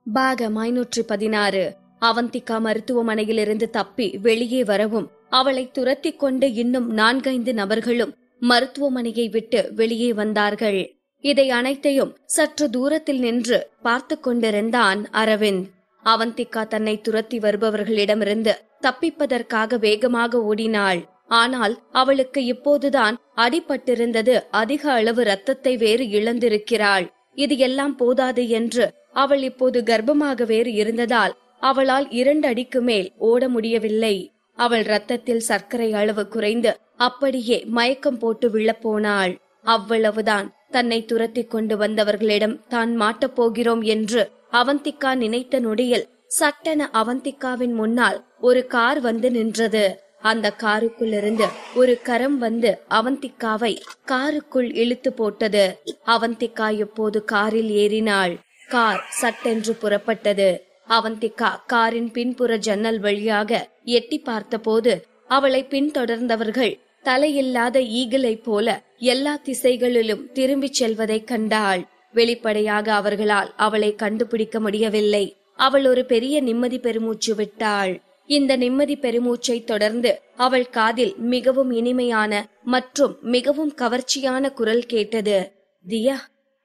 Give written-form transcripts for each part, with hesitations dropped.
பாகம் 516. அவந்திகா மருத்துவமனையிலிருந்து தப்பி வெளியே வரவும் அவளை துரத்தி கொண்டு இன்னும் 4-5 நபர்களும் மருத்துவமனையை விட்டு வெளியே வந்தார்கள். இதை அனைத்தையும் சற்று தூரத்தில் நின்று பார்த்து கொண்டிருந்தான் அரவிந்த். அவந்திகா தன்னை துரத்தி வருபவர்களிடமிருந்து தப்பிப்பதற்காக வேகமாக ஓடினாள். ஆனால் அவளுக்கு இப்போதுதான் அடிபட்டிருந்தது. அதிக அளவு ரத்தத்தை வேறு இழந்திருக்கிறாள். இது எல்லாம் போதாது என்று அவள் இப்போது கர்ப்பமாக வேறு இருந்ததால் அவளால் 2 அடிக்கு மேல் ஓட முடியவில்லை. அவள் ரத்தத்தில் சர்க்கரை அளவு குறைந்து அப்படியே மயக்கம் போட்டு விழப்போனாள். அவ்வளவுதான். தன்னை துரத்தி கொண்டு வந்தவர்களிடம் தான் மாட்டப் போகிறோம் என்று அவந்திகா நினைத்த நொடியில் சட்டென அவந்திகாவின் முன்னால் ஒரு கார் வந்து நின்றது. அந்த காருக்குள் இருந்து ஒரு கரம் வந்து அவந்திகாவை காருக்குள் இழுத்து போட்டது. அவந்திகா இப்போது காரில் ஏறினாள். கார் சட்டென்று புறப்பட்டது. அவந்திகா காரின் பின்புற ஜன்னல் வழியாக எட்டி பார்த்தபோது அவளை பின்தொடர்ந்தவர்கள் தலையில்லாத ஈகிளை போல எல்லா திசைகளிலும் திரும்பிச் செல்வதை கண்டாள். வெளிப்படையாக அவர்களால் அவளை கண்டுபிடிக்க முடியவில்லை. அவள் ஒரு பெரிய நிம்மதி பெருமூச்சு விட்டாள். இந்த நிம்மதி பெருமூச்சை தொடர்ந்து அவள் காதில் மிகவும் இனிமையான மற்றும் மிகவும் கவர்ச்சியான குரல் கேட்டது. தியா,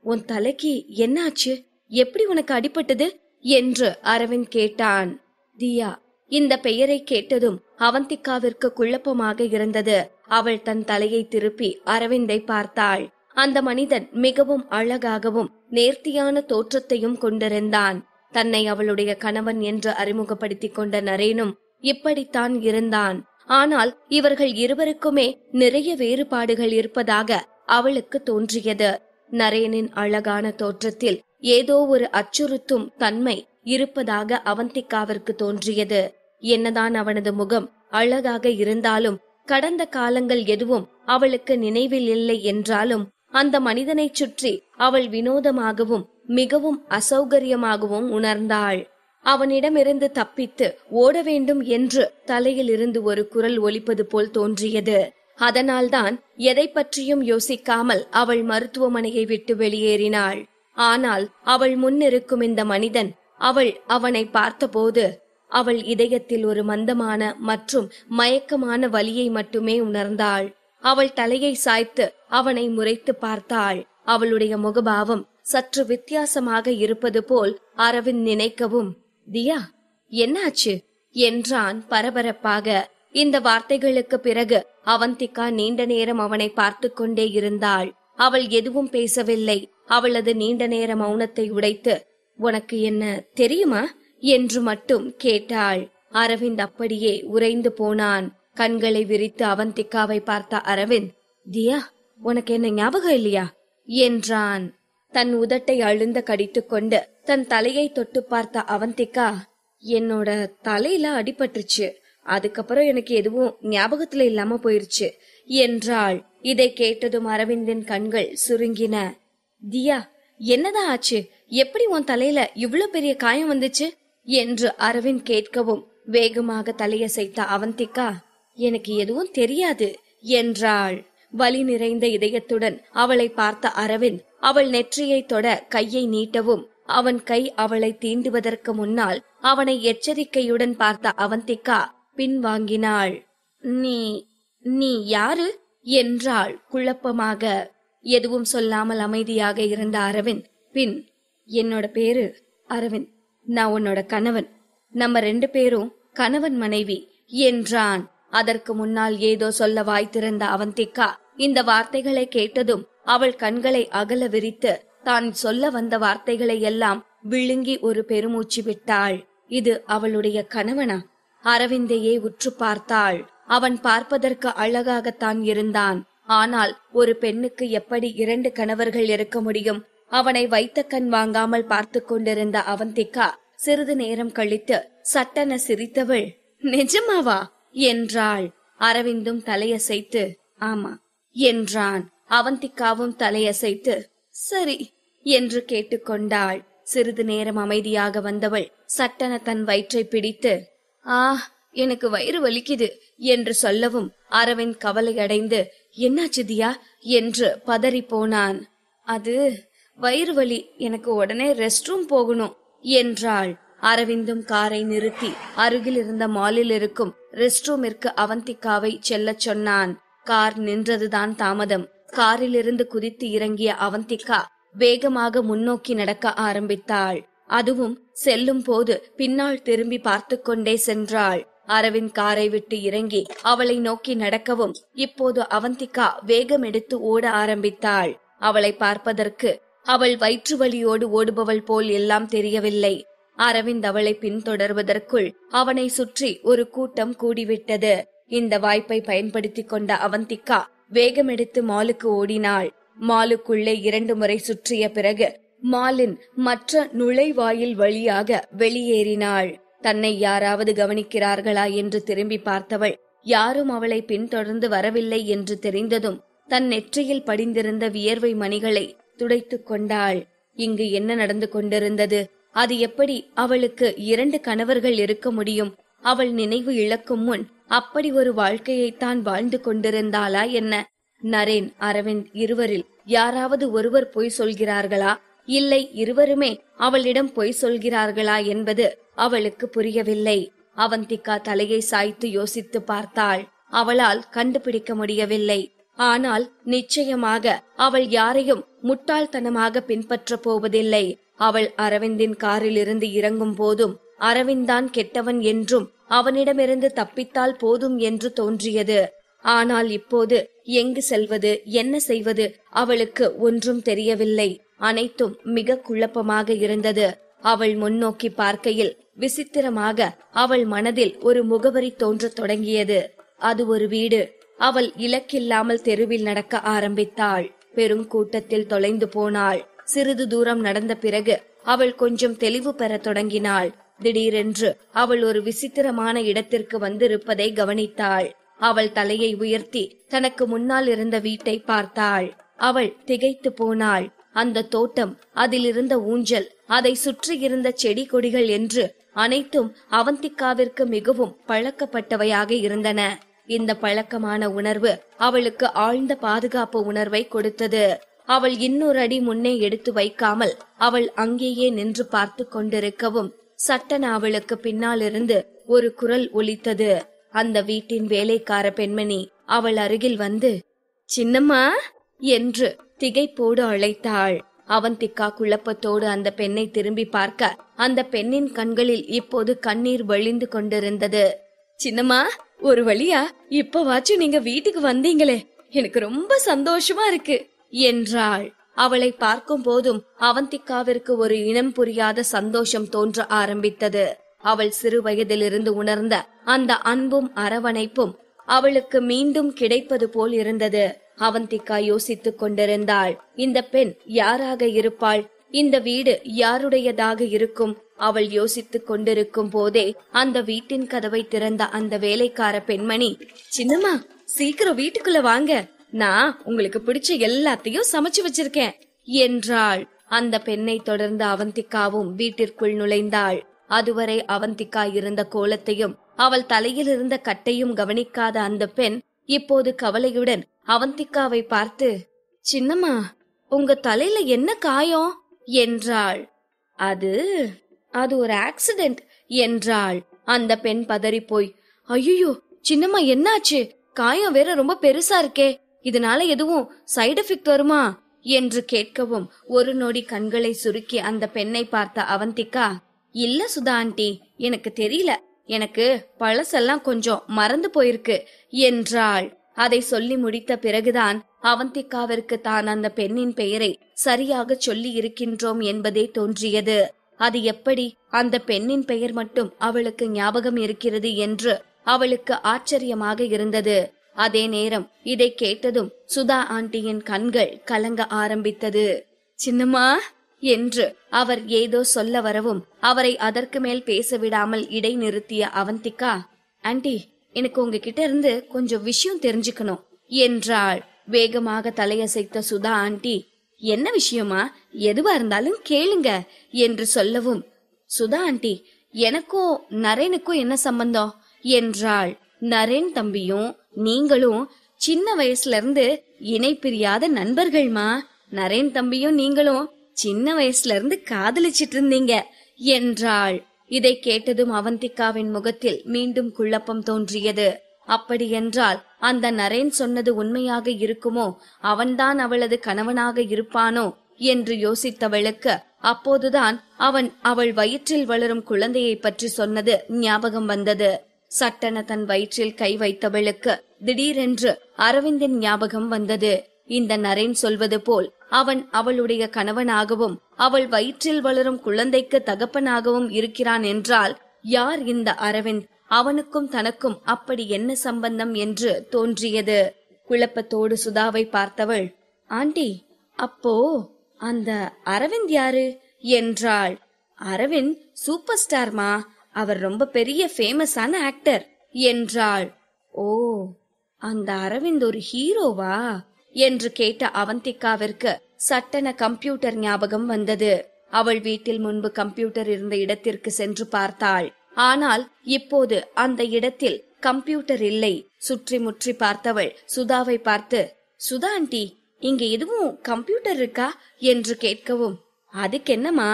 உன் தலைக்கு என்னாச்சு? எப்படி உனக்கு அடிபட்டது என்று அரவிந்த் கேட்டான். தியா இந்த பெயரை கேட்டதும் அவந்திகாவிற்கு குழப்பமாக இருந்தது. அவள் தன் தலையை திருப்பி அரவிந்தை பார்த்தாள். அந்த மனிதன் மிகவும் அழகாகவும் நேர்த்தியான தோற்றத்தையும் கொண்டிருந்தான். தன்னை அவளுடைய கணவன் என்று அறிமுகப்படுத்திக் கொண்ட நரேனும் இப்படித்தான் இருந்தான். ஆனால் இவர்கள் இருவருக்குமே நிறைய வேறுபாடுகள் இருப்பதாக அவளுக்கு தோன்றியது. நரேனின் அழகான தோற்றத்தில் ஏதோ ஒரு அச்சுறுத்தும் தன்மை இருப்பதாக அவந்திகாவிற்கு தோன்றியது. என்னதான் அவனது முகம் அழகாக இருந்தாலும் கடந்த காலங்கள் எதுவும் அவளுக்கு நினைவில் இல்லை என்றாலும் அந்த மனிதனை சுற்றி அவள் வினோதமாகவும் மிகவும் அசௌகரியமாகவும் உணர்ந்தாள். அவனிடமிருந்து தப்பித்து ஓட வேண்டும் என்று தலையில் இருந்து ஒரு குரல் ஒலிப்பது போல் தோன்றியது. அதனால்தான் எதை பற்றியும் யோசிக்காமல் அவள் மருத்துவமனையை விட்டு வெளியேறினாள். ஆனால் அவள் முன்னிருக்கும் இந்த மனிதன் அவனை பார்த்தபோது அவள் இதயத்தில் ஒரு மந்தமான மற்றும் மயக்கமான வலியை மட்டுமே உணர்ந்தாள். அவள் தலையை சாய்த்து அவனை முறைத்து பார்த்தாள். அவளுடைய முகபாவம் சற்று வித்தியாசமாக இருப்பது போல் அரவிந்த் நினைக்கவும், தியா என்னாச்சு என்றான் பரபரப்பாக. இந்த வார்த்தைகளுக்கு பிறகு அவந்திகா நீண்ட நேரம் அவனை பார்த்து கொண்டே இருந்தாள். அவள் எதுவும் பேசவில்லை. அவளது நீண்ட நேர மௌனத்தை உடைத்து, உனக்கு என்ன தெரியுமா என்று மட்டும் கேட்டாள். அரவிந்த் அப்படியே உறைந்து போனான். கண்களை விரித்து அவந்திகாவை பார்த்த அரவிந்த், தியா உனக்கு என்ன ஞாபகம் இல்லையா என்றான். தன் உதட்டை அழுந்த கடித்துக் கொண்டு தன் தலையை தொட்டு பார்த்த அவந்திகா, என்னோட தலையில அடிபட்டுருச்சு, அதுக்கப்புறம் எனக்கு எதுவும் ஞாபகத்துல இல்லாம போயிருச்சு என்றாள். இதை கேட்டதும் அரவிந்தின் கண்கள் சுருங்கின. தியா என்னதான் ஆச்சு? எப்படி உன் தலையில இவ்வளவு பெரிய காயம் வந்துச்சு என்று அரவிந்த் கேட்கவும் வேகமாக தலையசைத்த அவந்திகா, எனக்கு எதுவும் தெரியாது என்றாள். வலி நிறைந்த இதயத்துடன் அவளை பார்த்த அரவிந்த் அவள் நெற்றியை தொட கையை நீட்டவும் அவன் கை அவளை தீண்டுவதற்கு முன்னால் அவனை எச்சரிக்கையுடன் பார்த்த அவந்திகா பின்வாங்கினாள். நீ யாரு என்றாள் குழப்பமாக. எதுவும் சொல்லாமல் அமைதியாக இருந்த அரவிந்த் என்னோட பேரு அரவிந்த், நான் உன்னோட கணவன், நம்ம 2 பேரும் கணவன் மனைவி என்றான். அதற்கு முன்னால் ஏதோ சொல்ல வாய்த்திருந்த அவந்திகா இந்த வார்த்தைகளை கேட்டதும் அவள் கண்களை அகல விரித்து தான் சொல்ல வந்த வார்த்தைகளை எல்லாம் விழுங்கி ஒரு பெருமூச்சு விட்டாள். இது அவளுடைய கணவனா? அரவிந்தையே உற்று பார்த்தாள். அவன் பார்ப்பதற்கு அழகாகத்தான் இருந்தான். ஆனால் ஒரு பெண்ணுக்கு எப்படி 2 கணவர்கள் இருக்க முடியும்? அவனை வைத்த கண் வாங்காமல் பார்த்து கொண்டிருந்த அவந்திகா சிறிது நேரம் கழித்து சட்டென சிரித்தவள், நிஜமாவா என்றாள். அரவிந்தும் தலையசைத்து ஆமா என்றான். அவந்திகாவும் தலையசைத்து சரி என்று கேட்டுக்கொண்டாள். சிறிது நேரம் அமைதியாக வந்தவள் சட்டென தன் வயிற்றை பிடித்து, எனக்கு வயிறு வலிக்குது என்று சொல்லவும் அரவிந்த் கவலையடைந்து, என்னாச்சு தியா என்று பதறி போனான். அது வயிறு வலி, எனக்கு உடனே ரெஸ்ட் ரூம் போகணும் என்றாள். அரவிந்தும் காரை நிறுத்தி அருகில் இருந்த மாலில் இருக்கும் ரெஸ்ட் ரூமிற்கு அவந்திகாவை செல்லச் சொன்னான். கார் நின்றதுதான் தாமதம். காரிலிருந்து குதித்து இறங்கிய அவந்திகா வேகமாக முன்னோக்கி நடக்க ஆரம்பித்தாள். அதுவும் செல்லும் போது பின்னால் திரும்பி பார்த்து கொண்டே சென்றாள். அரவிந்த் காரை விட்டு இறங்கி அவளை நோக்கி நடக்கவும் இப்போது அவந்திகா வேகம் எடுத்து ஓட ஆரம்பித்தாள். அவளை பார்ப்பதற்கு அவள் வயிற்று வலியோடு ஓடுபவள் போல் எல்லாம் தெரியவில்லை. அரவிந்த் அவளை பின்தொடர்வதற்குள் அவனை சுற்றி ஒரு கூட்டம் கூடிவிட்டது. இந்த வாய்ப்பை பயன்படுத்தி கொண்ட அவந்திகா வேகமெடுத்து மாலுக்கு ஓடினாள். மாலுக்குள்ளே 2 முறை சுற்றிய பிறகு மாலின் மற்ற நுழைவாயில் வழியாக வெளியேறினாள். தன்னை யாராவது கவனிக்கிறார்களா என்று திரும்பி பார்த்தவள் யாரும் அவளை பின்தொடர்ந்து வரவில்லை என்று தெரிந்ததும் தன் நெற்றியில் படிந்திருந்த வியர்வை மணிகளை துடைத்துக் கொண்டாள். இங்கு என்ன நடந்து கொண்டிருந்தது? அது எப்படி அவளுக்கு 2 கணவர்கள் இருக்க முடியும்? அவள் நினைவு இழக்கும் முன் அப்படி ஒரு வாழ்க்கையைத்தான் வாழ்ந்து கொண்டிருந்தாளா என்ன? நரேன், அரவிந்த் இருவரில் யாராவது ஒருவர் பொய் சொல்கிறார்களா, இல்லை இருவருமே அவளிடம் பொய் சொல்கிறார்களா என்பது அவளுக்கு புரியவில்லை. அவந்திகா தலையை சாய்த்து யோசித்து பார்த்தாள். அவளால் கண்டுபிடிக்க முடியவில்லை. ஆனால் நிச்சயமாக அவள் யாரையும் முட்டாள்தனமாக பின்பற்ற போவதில்லை. அவள் அரவிந்தின் காரில் இருந்து இறங்கும் போதும் அரவிந்தான் கெட்டவன் என்றும் அவனிடமிருந்து தப்பித்தால் போதும் என்று தோன்றியது. ஆனால் இப்போது எங்கு செல்வது, என்ன செய்வது அவளுக்கு ஒன்றும் தெரியவில்லை. அனைத்தும் மிக குழப்பமாக இருந்தது. அவள் முன்னோக்கி பார்க்கையில் விசித்திரமாக அவள் மனதில் ஒரு முகவரி தோன்றத் தொடங்கியது. அது ஒரு வீடு. அவள் இலக்கில்லாமல் தெருவில் நடக்க ஆரம்பித்தாள். பெருங்கூட்டத்தில் தொலைந்து போனாள். சிறிது தூரம் நடந்த பிறகு அவள் கொஞ்சம் தெளிவு பெற தொடங்கினாள். திடீரென்று அவள் ஒரு விசித்திரமான இடத்திற்கு வந்திருப்பதை கவனித்தாள். அவள் தலையை உயர்த்தி தனக்கு முன்னால் இருந்த வீட்டை பார்த்தாள். அவள் திகைத்து போனாள். அந்த தோட்டம், அதில் இருந்த ஊஞ்சல், அதை சுற்றி இருந்த செடி கொடிகள் என்று அனைத்தும் அவந்திகாவிற்கு மிகவும் பழக்கப்பட்டவையாக இருந்தன. இந்த பழக்கமான உணர்வு அவளுக்கு ஆழ்ந்த பாதுகாப்பு உணர்வை கொடுத்தது. அவள் இன்னொரு அடி முன்னே எடுத்து வைக்காமல் அவள் அங்கேயே நின்று பார்த்து கொண்டிருக்கவும் சட்டென அவளுக்கு பின்னால் இருந்து ஒரு குரல் ஒலித்தது. அந்த வீட்டின் வேலைக்கார பெண்மணி அவள் அருகில் வந்து, சின்னம்மா என்று திகைப்போடு அழைத்தாள். அவந்திகா குழப்பத்தோடு அந்த பெண்ணை திரும்பி பார்க்க அந்த பெண்ணின் கண்களில் இப்போது கண்ணீர் வழிந்து கொண்டிருந்தது. சின்னம்மா, ஒரு வழியா இப்பவாச்சும் நீங்க வீட்டுக்கு வந்தீங்களே, எனக்கு ரொம்ப சந்தோஷமா இருக்கு என்றாள். அவளை பார்க்கும் போதும் அவந்திகாவிற்கு ஒரு இனம் புரியாத சந்தோஷம் தோன்ற ஆரம்பித்தது. அவள் சிறு வயதிலிருந்து உணர்ந்த அந்த அன்பும் அரவணைப்பும் அவளுக்கு மீண்டும் கிடைப்பது போல் இருந்தது. அவந்திகா யோசித்துக் கொண்டிருந்தாள். இந்த பெண் யாராக இருப்பாள்? இந்த வீடு யாருடையதாக இருக்கும்? அவள் யோசித்துக் கொண்டிருக்கும் போதே அந்த வீட்டின் கதவை திறந்த அந்த வேலைக்கார பெண்மணி, சின்னம்மா சீக்கிரம் வீட்டுக்குள்ள வாங்க, நான் உங்களுக்கு பிடிச்ச எல்லாத்தையும் சமைச்சு வச்சிருக்கேன் என்றாள். அந்த பெண்ணை தொடர்ந்து அவந்திகாவும் வீட்டிற்குள் நுழைந்தாள். அதுவரை அவந்திகா இருந்த கோலத்தையும் அவள் தலையில் இருந்த கட்டையும் கவனிக்காத அந்த பெண் இப்போது கவலையுடன் அவந்திகாவை பார்த்து, சின்னம்மா உங்க தலையில என்ன காயம் என்றாள். அது ஒரு ஆக்சிடென்ட் என்றாள். அந்த பெண் பதறிப்போய், ஐயோ சின்னம்மா என்னாச்சு? காயம் வேற ரொம்ப பெருசா இருக்கே, இதனால எதுவும் சைடு எஃபெக்ட் வருமா என்று கேட்கவும் ஒரு நொடி கண்களை சுருக்கி அந்த பெண்ணை பார்த்த அவந்திகா, இல்ல சுதா ஆண்டி, எனக்கு தெரியல, எனக்கு பழசெல்லாம் கொஞ்சம் மறந்து போயிருக்கு என்றாள். அதை சொல்லி முடித்த பிறகுதான் அவந்திகாவிற்கு தான் அந்த பெண்ணின் பெயரை சரியாக சொல்லி இருக்கின்றோம் என்பதே தோன்றியது. அது எப்படி அந்த பெண்ணின் பெயர் மட்டும் அவளுக்கு ஞாபகம் இருக்கிறது என்று அவளுக்கு ஆச்சரியமாக இருந்தது. அதே நேரம் இதை கேட்டதும் சுதா ஆண்டியின் கண்கள் கலங்க ஆரம்பித்தது. சின்னம்மா என்று அவர் ஏதோ சொல்ல வரவும் அவரை அதற்கு மேல் பேச விடாமல் இடை நிறுத்திய அவந்திகா, ஆண்டி எனக்கு உங்ககிட்ட இருந்து கொஞ்சம் விஷயம் தெரிஞ்சுக்கணும் என்றாள். வேகமாக தலையசைத்த சுதா ஆண்டி, என்ன விஷயமா? எதுவா இருந்தாலும் கேளுங்க என்று சொல்லவும், சுதா ஆண்டி எனக்கும் நரேனுக்கும் என்ன சம்பந்தம் என்றாள். நரேன் தம்பியும் நீங்களும் சின்ன வயசுல இருந்து இணை பிரியாத நண்பர்கள்மா. நரேன் தம்பியும் நீங்களும் சின்ன வயசுல இருந்து காதலிச்சிட்டு இருந்தீங்க என்றாள். இதை கேட்டதும் அவந்திகாவின் முகத்தில் மீண்டும் குழப்பம் தோன்றியது. அப்படியென்றால் அந்த நரேன் சொன்னது உண்மையாக இருக்குமோ? அவன்தான் அவளது கணவனாக இருப்பானோ என்று யோசித்தவளுக்கு அப்போதுதான் அவள் வயிற்றில் வளரும் குழந்தையை பற்றி சொன்னது ஞாபகம் வந்தது. சட்டென தன் வயிற்றில் கை வைத்தவளுக்கு திடீரென்று அரவிந்தின் ஞாபகம் வந்தது. இந்த நரேன் சொல்வது போல் அவன் அவளுடைய கணவனாகவும் அவள் வயிற்றில் வளரும் குழந்தைக்கு தகப்பனாகவும் இருக்கிறான் என்றால் யார் இந்த அரவிந்த்? அவனுக்கும் தனக்கும் அப்படி என்ன சம்பந்தம் என்று தோன்றியது. குழப்பத்தோடு சுதாவை பார்த்தவள், ஆண்டி, அப்போ அந்த அரவிந்த் யாரு என்றாள். அரவிந்த் சூப்பர் ஸ்டார்மா, அவர் ரொம்ப பெரிய ஃபேமஸான ஆக்டர் என்றாள். ஓ, அந்த அரவிந்த் ஒரு ஹீரோவா என்று கேட்ட அவந்திகாவிற்கு சட்டென கம்ப்யூட்டர் ஞாபகம் வந்தது. அவள் வீட்டில் முன்பு கம்ப்யூட்டர் இருந்த இடத்திற்கு சென்று பார்த்தாள். ஆனால் இப்போது அந்த இடத்தில் கம்ப்யூட்டர் இல்லை. சுற்றி முற்றி பார்த்தவள் சுதாவை பார்த்து, சுதா ஆண்டி, இங்க எதுவும் கம்ப்யூட்டர் இருக்கா என்று கேட்கவும், அதுக்கு என்னமா,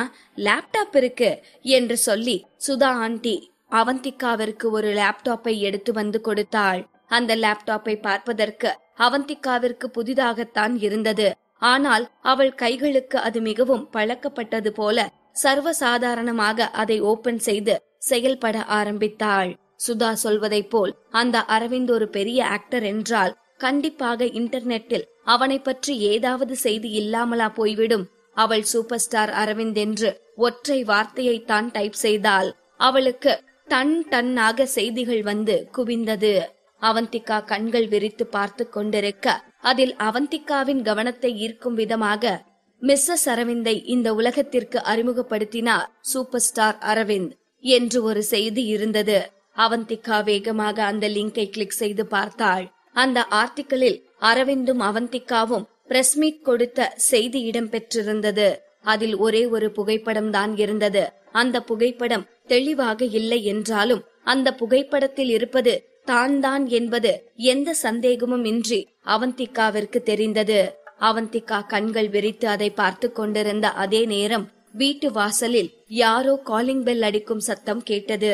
லேப்டாப் இருக்கு என்று சொல்லி சுதா ஆண்டி அவந்திகாவிற்கு ஒரு லேப்டாப்பை எடுத்து வந்து கொடுத்தாள். அந்த லேப்டாப்பை பார்ப்பதற்கு அவந்திகாவிற்கு புதிதாகத்தான் இருந்தது. ஆனால் அவள் கைகளுக்கு அது மிகவும் பழக்கப்பட்டது போல சர்வசாதாரணமாக அதை ஓபன் செய்து செயல்பட ஆரம்பித்தாள். சுதா சொல்வதை போல் அந்த அரவிந்த் ஒரு பெரிய ஆக்டர் என்றால் கண்டிப்பாக இன்டர்நெட்டில் அவனை பற்றி ஏதாவது செய்தி இல்லாமலா போய்விடும்? அவள் சூப்பர் ஸ்டார் அரவிந்த் என்று ஒற்றை வார்த்தையைத்தான் டைப் செய்தாள். அவளுக்கு டன்னாக செய்திகள் வந்து குவிந்தது. அவந்திகா கண்கள் விரித்து பார்த்து கொண்டிருக்க அதில் அவந்திகாவின் கவனத்தை ஈர்க்கும் விதமாக மிஸ்ஸஸ் அரவிந்தை இந்த உலகத்திற்கு அறிமுகப்படுத்தினார் சூப்பர் ஸ்டார் அரவிந்த் என்று ஒரு செய்தி இருந்தது. அவந்திகா வேகமாக அந்த லிங்கை கிளிக் செய்து பார்த்தாள். அந்த ஆர்டிக்கிளில் அரவிந்தும் அவந்திகாவும் பிரஸ் மீட் கொடுத்த செய்தி இடம் பெற்றிருந்தது. அதில் ஒரே ஒரு புகைப்படம் தான் இருந்தது. அந்த புகைப்படம் தெளிவாக இல்லை என்றாலும் அந்த புகைப்படத்தில் இருப்பது தான் என்பது எந்த சந்தேகமும் இன்றி அவந்திகாவிற்கு தெரிந்தது. அவந்திகா கண்கள் விரித்து அதை பார்த்து கொண்டிருந்த அதே நேரம் வீட்டு வாசலில் யாரோ காலிங் பெல் அடிக்கும் சத்தம் கேட்டது.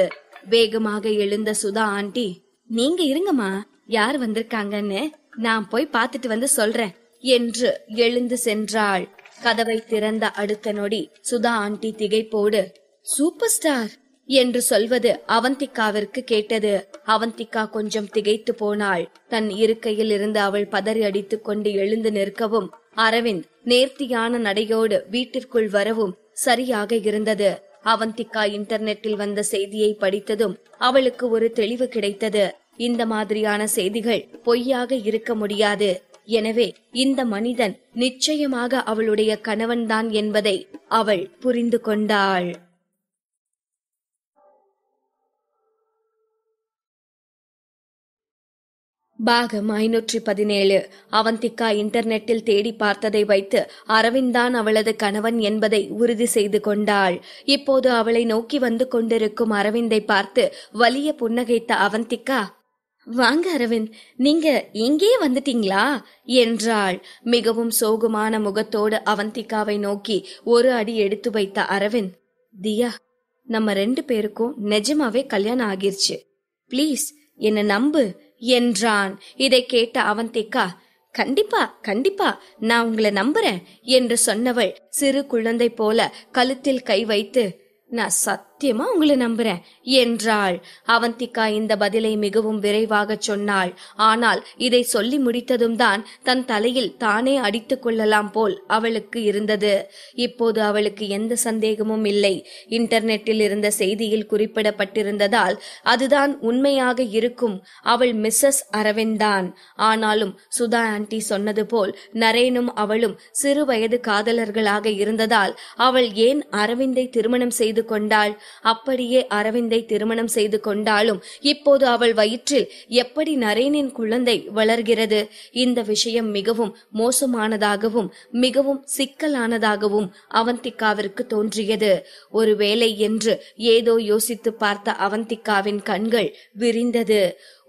வேகமாக எழுந்த சுதா ஆண்டி, நீங்க இருங்கம்மா, யார் வந்திருக்காங்கன்னு நான் போய் பார்த்துட்டு வந்து சொல்றேன் என்று எழுந்து சென்றாள். கதவை திறந்த அடுத்த நொடி சுதா ஆண்டி திகைப்போடு, சூப்பர் ஸ்டார் என்று சொல்வது அவந்திகாவிற்கு கேட்டது. அவந்திகா கொஞ்சம் திகைத்து போனாள். தன் இருக்கையில் இருந்து அவள் பதறி அடித்துக் கொண்டு எழுந்து நிற்கவும் அரவிந்த் நேர்த்தியான நடையோடு வீட்டிற்குள் வரவும் சரியாக இருந்தது. அவந்திகா இன்டர்நெட்டில் வந்த செய்தியை படித்ததும் அவளுக்கு ஒரு தெளிவு கிடைத்தது. இந்த மாதிரியான செய்திகள் பொய்யாக இருக்க முடியாது. எனவே இந்த மனிதன் நிச்சயமாக அவளுடைய கணவன்தான் என்பதை அவள் புரிந்து கொண்டாள். பாகம் 517. அவந்திகா இன்டர்நெட்டில் தேடி பார்த்ததை வைத்து அரவிந்தான் அவளது கணவன் என்பதை உறுதி செய்து கொண்டாள். இப்போது அவளை நோக்கி வந்து கொண்டிருக்கும் அரவிந்தை பார்த்து வலிய புன்னகைத்த அவந்திகா, வாங்க அரவிந்த், நீங்க இங்கே வந்துட்டீங்களா என்றாள். மிகவும் சோகமான முகத்தோடு அவந்திகாவை நோக்கி ஒரு அடி எடுத்து வைத்த அரவிந்த், தியா, நம்ம 2 பேருக்கும் நிஜமாவே கல்யாணம் ஆகிருச்சு, பிளீஸ் என்ன நம்பு என்றான். இதை கேட்ட அவந்திகா, கண்டிப்பா கண்டிப்பா நான் உங்களை நம்புறேன் என்று சொன்னவள் சிறு குழந்தை போல கழுத்தில் கை வைத்து, நான் சத்தியமா உங்களை நம்புறேன் என்றாள். அவந்திகா இந்த பதிலை மிகவும் விரைவாக சொன்னாள். ஆனால் இதை சொல்லி முடித்ததும் தான் தன் தலையில் தானே அடித்துக் கொள்ளலாம் போல் அவளுக்கு இருந்தது. இப்போது அவளுக்கு எந்த சந்தேகமும் இல்லை. இன்டர்நெட்டில் இருந்த செய்தியில் குறிப்பிடப்பட்டிருந்ததால் அதுதான் உண்மையாக இருக்கும். அவள் மிஸ்ஸஸ் அரவிந்த் தான். ஆனாலும் சுதா ஆண்டி சொன்னது போல் நரேனும் அவளும் சிறு வயது காதலர்களாக இருந்ததால் அவள் ஏன் அரவிந்தை திருமணம் செய்து கொண்டாள்? அப்படியே அரவிந்தை திருமணம் செய்து கொண்டாலும் இப்போது அவள் வயிற்றில் எப்படி நரேனின் குழந்தை வளர்கிறது? இந்த விஷயம் மிகவும் மோசமானதாகவும் மிகவும் சிக்கலானதாகவும் அவந்திகாவிற்கு தோன்றியது. ஒருவேளை என்று ஏதோ யோசித்து பார்த்த அவந்திகாவின் கண்கள் விரிந்தது.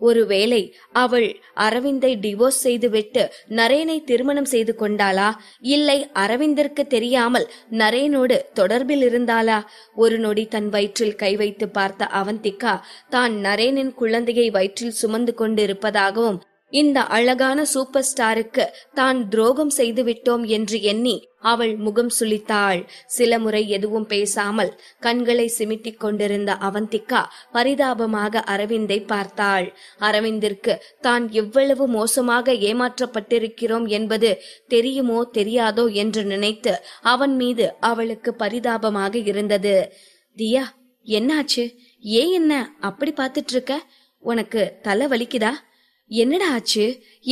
ஒருவேளை அவள் அரவிந்தை டிவோர்ஸ் செய்துவிட்டு நரேனை திருமணம் செய்து கொண்டாளா? இல்லை அரவிந்திற்கு தெரியாமல் நரேனோடு தொடர்பில் இருந்தாளா? ஒரு நொடி தன் வயிற்றில் கை வைத்து பார்த்த அவந்திகா தான் நரேனின் குழந்தையை வயிற்றில் சுமந்து கொண்டு இருப்பதாகவும் இந்த அழகான சூப்பர் ஸ்டாருக்கு தான் துரோகம் செய்து விட்டோம் என்று எண்ணி அவள் முகம் சுளித்தாள். சில முறை எதுவும் பேசாமல் கண்களை சிமிட்டிக் கொண்டிருந்த அவந்திகா பரிதாபமாக அரவிந்தை பார்த்தாள். அரவிந்திற்கு தான் எவ்வளவு மோசமாக ஏமாற்றப்பட்டிருக்கிறோம் என்பது தெரியுமோ தெரியாதோ என்று நினைத்து அவன் மீது அவளுக்கு பரிதாபமாக இருந்தது. தியா, என்னாச்சு? ஏன் என்ன அப்படி பார்த்துட்டு இருக்க? உனக்கு தலை வலிக்குதா? என்னடா ஆச்சு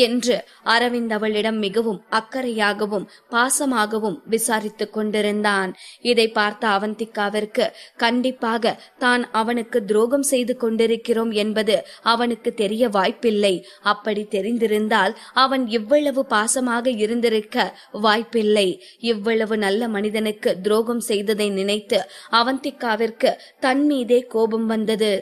என்று அரவிந்த் அவளிடம் மிகவும் அக்கறையாகவும் பாசமாகவும் விசாரித்துக் கொண்டிருந்தான். இதை பார்த்த அவந்திகாவிற்கு கண்டிப்பாக தான் அவனுக்கு துரோகம் செய்து கொண்டிருக்கிறோம் என்பது அவனுக்கு தெரிய வாய்ப்பில்லை. அப்படி தெரிந்திருந்தால் அவன் இவ்வளவு பாசமாக இருந்திருக்க வாய்ப்பில்லை. இவ்வளவு நல்ல மனிதனுக்கு துரோகம் செய்ததை நினைத்து அவந்திகாவிற்கு தன் மீதே கோபம் வந்தது.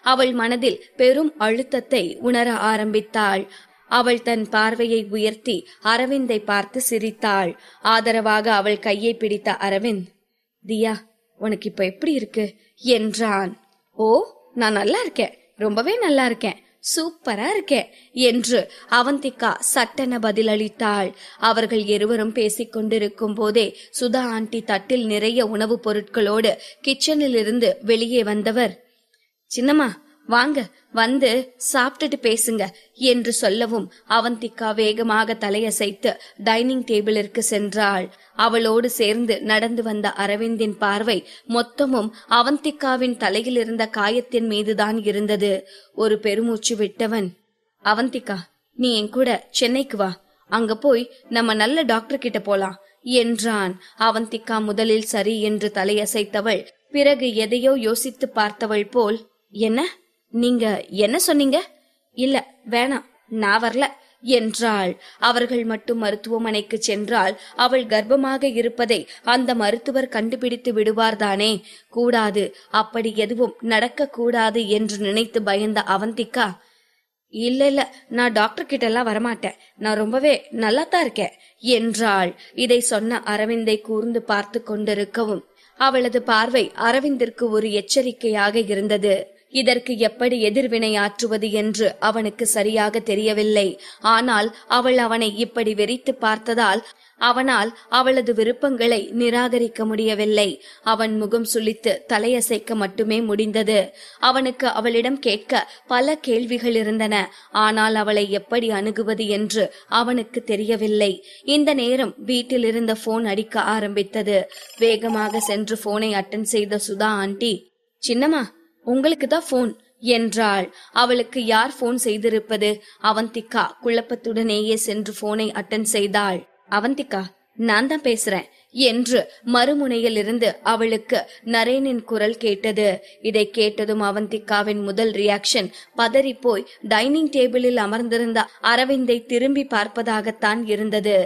அவள் மனதில் பெரும் அழுத்தத்தை உணர ஆரம்பித்தாள். அவள் தன் பார்வையை உயர்த்தி அரவிந்தை பார்த்து சிரித்தாள். ஆதரவாக அவள் கையை பிடித்த அரவிந்த், தியா, உனக்கு இப்ப எப்படி இருக்கு என்றான். ஓ, நான் நல்லா இருக்கேன், ரொம்பவே நல்லா இருக்கேன், சூப்பரா இருக்கேன் என்று அவந்திகா சட்டென பதிலளித்தாள். அவர்கள் இருவரும் பேசிக் கொண்டிருக்கும் போதே சுதா ஆண்டி தட்டில் நிறைய உணவுப் பொருட்களோடு கிச்சனில் இருந்து வெளியே வந்தவர், சின்னம்மா வாங்க, வந்து சாப்பிட்டுட்டு பேசுங்க என்று சொல்லவும் அவந்திகா வேகமாக தலையசைத்து டைனிங் டேபிளிற்கு சென்றாள். அவளோடு சேர்ந்து நடந்து வந்த அரவிந்தின் பார்வை மொத்தமும் அவந்திகாவின் தலையில் இருந்த காயத்தின் மீதுதான் இருந்தது. ஒரு பெருமூச்சு விட்டவன், அவந்திகா, நீ என் கூட சென்னைக்கு வா, அங்க போய் நம்ம நல்ல டாக்டர் கிட்ட போலாம் என்றான். அவந்திகா முதலில் சரி என்று தலையசைத்தவள் பிறகு எதையோ யோசித்து பார்த்தவள் போல், என்ன, நீங்க என்ன சொன்னீங்க? இல்ல வேணாம், நான் வரல என்றாள். அவர்கள் மட்டும் மருத்துவமனைக்கு சென்றால் அவள் கர்ப்பமாக இருப்பதை அந்த மருத்துவர் கண்டுபிடித்து விடுவார்தானே. கூடாது, அப்படி எதுவும் நடக்க கூடாது என்று நினைத்து பயந்த அவந்திகா, இல்ல இல்ல, நான் டாக்டர் கிட்ட எல்லாம் வரமாட்டேன், நான் ரொம்பவே நல்லாத்தான் இருக்கேன் என்றாள். இதை சொன்ன அரவிந்தை கூர்ந்து பார்த்து கொண்டிருக்கவும் அவளது பார்வை அரவிந்திற்கு ஒரு எச்சரிக்கையாக இருந்தது. இதற்கு எப்படி எதிர்வினையாற்றுவது என்று அவனுக்கு சரியாக தெரியவில்லை. ஆனால் அவள் அவனை இப்படி வெறித்து பார்த்ததால் அவனால் அவளது விருப்பங்களை நிராகரிக்க முடியவில்லை. அவன் முகம் சுளித்து தலையசைக்க மட்டுமே முடிந்தது. அவனுக்கு அவளிடம் கேட்க பல கேள்விகள் இருந்தன. ஆனால் அவளை எப்படி அணுகுவது என்று அவனுக்கு தெரியவில்லை. இந்த நேரம் வீட்டில் இருந்த போன் அடிக்க ஆரம்பித்தது. வேகமாக சென்று போனை அட்டன் செய்த சுதா ஆண்டி, சின்னம்மா, உங்களுக்கு தான் போன் என்றாள். அவளுக்கு யார் போன் செய்திருப்பது? அவந்திகா குழப்பத்துடனேயே சென்று போனை அட்டன் செய்தாள். அவந்திகா, நான் தான் பேசுறேன் என்று மறுமுனையில் இருந்து அவளுக்கு நரேனின் குரல் கேட்டது. இதை கேட்டதும் அவந்திகாவின் முதல் ரியாக்ஷன் பதறி போய் டைனிங் டேபிளில் அமர்ந்திருந்த அரவிந்தை திரும்பி பார்ப்பதாகத்தான் இருந்தது.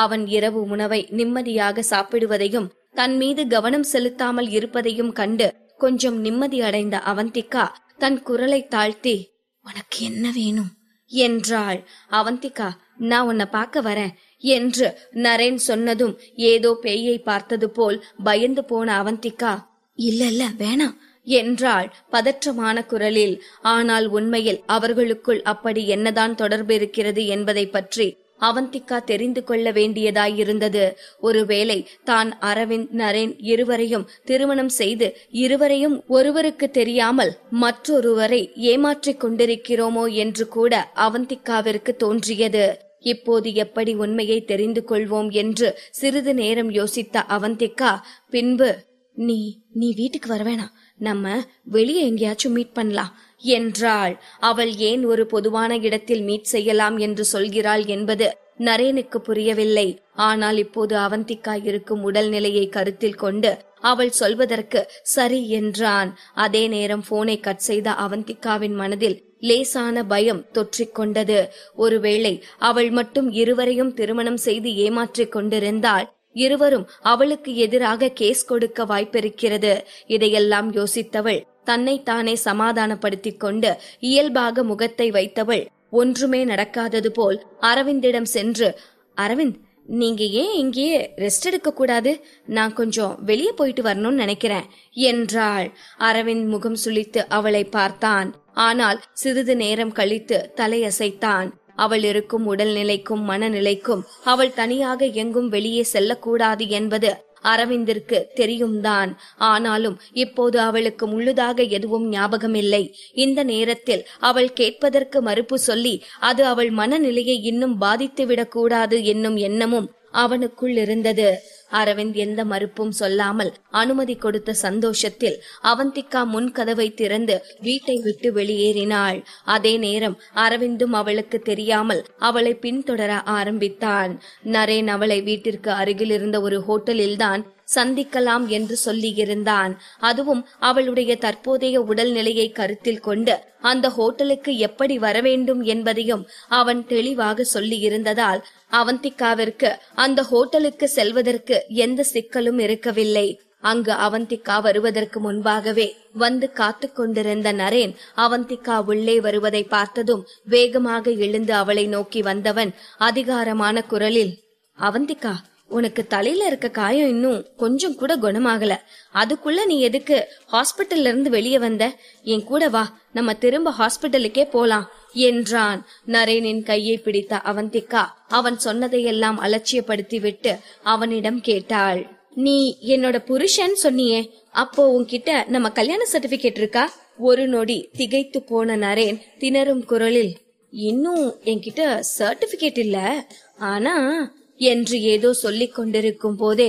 அவன் இரவு உணவை நிம்மதியாக சாப்பிடுவதையும் தன் மீது கவனம் செலுத்தாமல் இருப்பதையும் கண்டு கொஞ்சம் நிம்மதி அடைந்த அவந்திகா தன் குரலை தாழ்த்தி, உனக்கு என்ன வேணும் என்றாள். அவந்திகா, நான் உன்னை பார்க்க வரேன் என்று நரேன் சொன்னதும் ஏதோ பேயை பார்த்தது போல் பயந்து போன அவந்திகா, இல்ல இல்ல வேணாம் என்றாள் பதற்றமான குரலில். ஆனால் உண்மையில் அவர்களுக்குள் அப்படி என்னதான் தொடர்பு இருக்கிறது என்பதை பற்றி அவந்திகா தெரிந்து கொள்ள வேண்டியதாயிருந்தது. ஒருவேளை தான் அரவிந்த் நரேன் இருவரையும் திருமணம் செய்து இருவரையும் ஒருவருக்கு தெரியாமல் மற்றொருவரை ஏமாற்றிக் கொண்டிருக்கிறோமோ என்று கூட அவந்திகாவிற்கு தோன்றியது. இப்போது எப்படி உண்மையை தெரிந்து கொள்வோம் என்று சிறிது நேரம் யோசித்த அவந்திகா பின்பு, நீ வீட்டுக்கு வரவேணாம், நம்ம வெளியே எங்கேயாச்சும் மீட் பண்ணலாம் என்றாள். அவள் ஏன் ஒரு பொதுவான இடத்தில் மீட் செய்யலாம் என்று சொல்கிறாள் என்பது நரேனுக்கு புரியவில்லை. ஆனால் இப்போது அவந்திகா இருக்கும் உடல்நிலையை கருத்தில் கொண்டு அவள் சொல்வதற்கு சரி என்றான். அதே நேரம் போனை கட் செய்த அவந்திகாவின் மனதில் லேசான பயம் தொற்றிக்கொண்டது. ஒருவேளை அவள் மட்டும் இருவரையும் திருமணம் செய்து ஏமாற்றிக் கொண்டிருந்தால் இருவரும் அவளுக்கு எதிராக கேஸ் கொடுக்க வாய்ப்பிருக்கிறது. இதையெல்லாம் யோசித்தவள் தன்னைத்தானே சமாதானப்படுத்திக் கொண்டு இயல்பாக முகத்தை வைத்தவள் ஒன்றுமே நடக்காதது போல் அரவிந்திடம் சென்று, அரவிந்த், நீங்க ஏன் இங்கேயே ரெஸ்ட் எடுக்க கூடாது? நான் கொஞ்சம் வெளியே போயிட்டு வரணும்னு நினைக்கிறேன் என்றாள். அரவிந்த் முகம் சுளித்து அவளை பார்த்தான். ஆனால் சிறிது நேரம் கழித்து தலையசைத்தான். அவள் இருக்கும் உடல்நிலைக்கும் மனநிலைக்கும் அவள் தனியாக எங்கும் வெளியே செல்லக்கூடாது என்பது அரவிந்திற்கு தெரியும் தான். ஆனாலும் இப்போது அவளுக்கு முழுதாக எதுவும் ஞாபகம் இல்லை. இந்த நேரத்தில் அவள் கேட்பதற்கு மறுப்பு சொல்லி அது அவள் மனநிலையை இன்னும் பாதித்துவிடக் கூடாது என்னும் எண்ணமும் அவனுக்குள் இருந்தது. அரவிந்த் எந்த மறுப்பும் சொல்லாமல் அனுமதி கொடுத்த சந்தோஷத்தில் அவந்திகா முன் கதவை திறந்து வீட்டை விட்டு வெளியேறினாள். அதே நேரம் அரவிந்தும் அவளுக்கு தெரியாமல் அவளை பின்தொடர ஆரம்பித்தான். நரேன் அவளை வீட்டிற்கு அருகில் இருந்த ஒரு ஹோட்டலில்தான் சந்திக்கலாம் என்று சொல்லியிருந்தான். அதுவும் அவளுடைய தற்போதைய உடல்நிலையை கருத்தில் கொண்டு அந்த ஹோட்டலுக்கு எப்படி வரவேண்டும் என்பதையும் அவன் தெளிவாக சொல்லியிருந்ததால் அவந்திகாவிற்கு அந்த ஹோட்டலுக்கு செல்வதற்கு எந்த சிக்கலும் இருக்கவில்லை. அங்கு அவந்திகா வருவதற்கு முன்பாகவே வந்து காத்து கொண்டிருந்த நரேன் அவந்திகா உள்ளே வருவதை பார்த்ததும் வேகமாக எழுந்து அவளை நோக்கி வந்தவன் அதிகாரமான குரலில், அவந்திகா, உனக்கு தலையில இருக்க காயம் இன்னும் கொஞ்சம் கூட குணமாகல. அதுக்குள்ள நீ எதுக்கு ஹாஸ்பிட்டல்ல இருந்து வெளியே வந்த? என் கூட வா, நம்ம திரும்ப ஹாஸ்பிட்டலுக்கே போலாம் என்றான். நரேனின் கையை பிடித்த அவந்திகா அவன் சொன்னதையெல்லாம் அலட்சியப்படுத்தி விட்டு அவனிடம் கேட்டாள், நீ என்னோட புருஷன் சொன்னியே, அப்போ உன்கிட்ட நம்ம கல்யாண சர்டிபிகேட் இருக்கா? ஒரு நொடி திகைத்து போன நரேன் திணறும் குரலில், இன்னும் என்கிட்ட சர்டிபிகேட் இல்ல, ஆனா என்று ஏதோ சொல்லிக் கொண்டிருக்கும் போதே,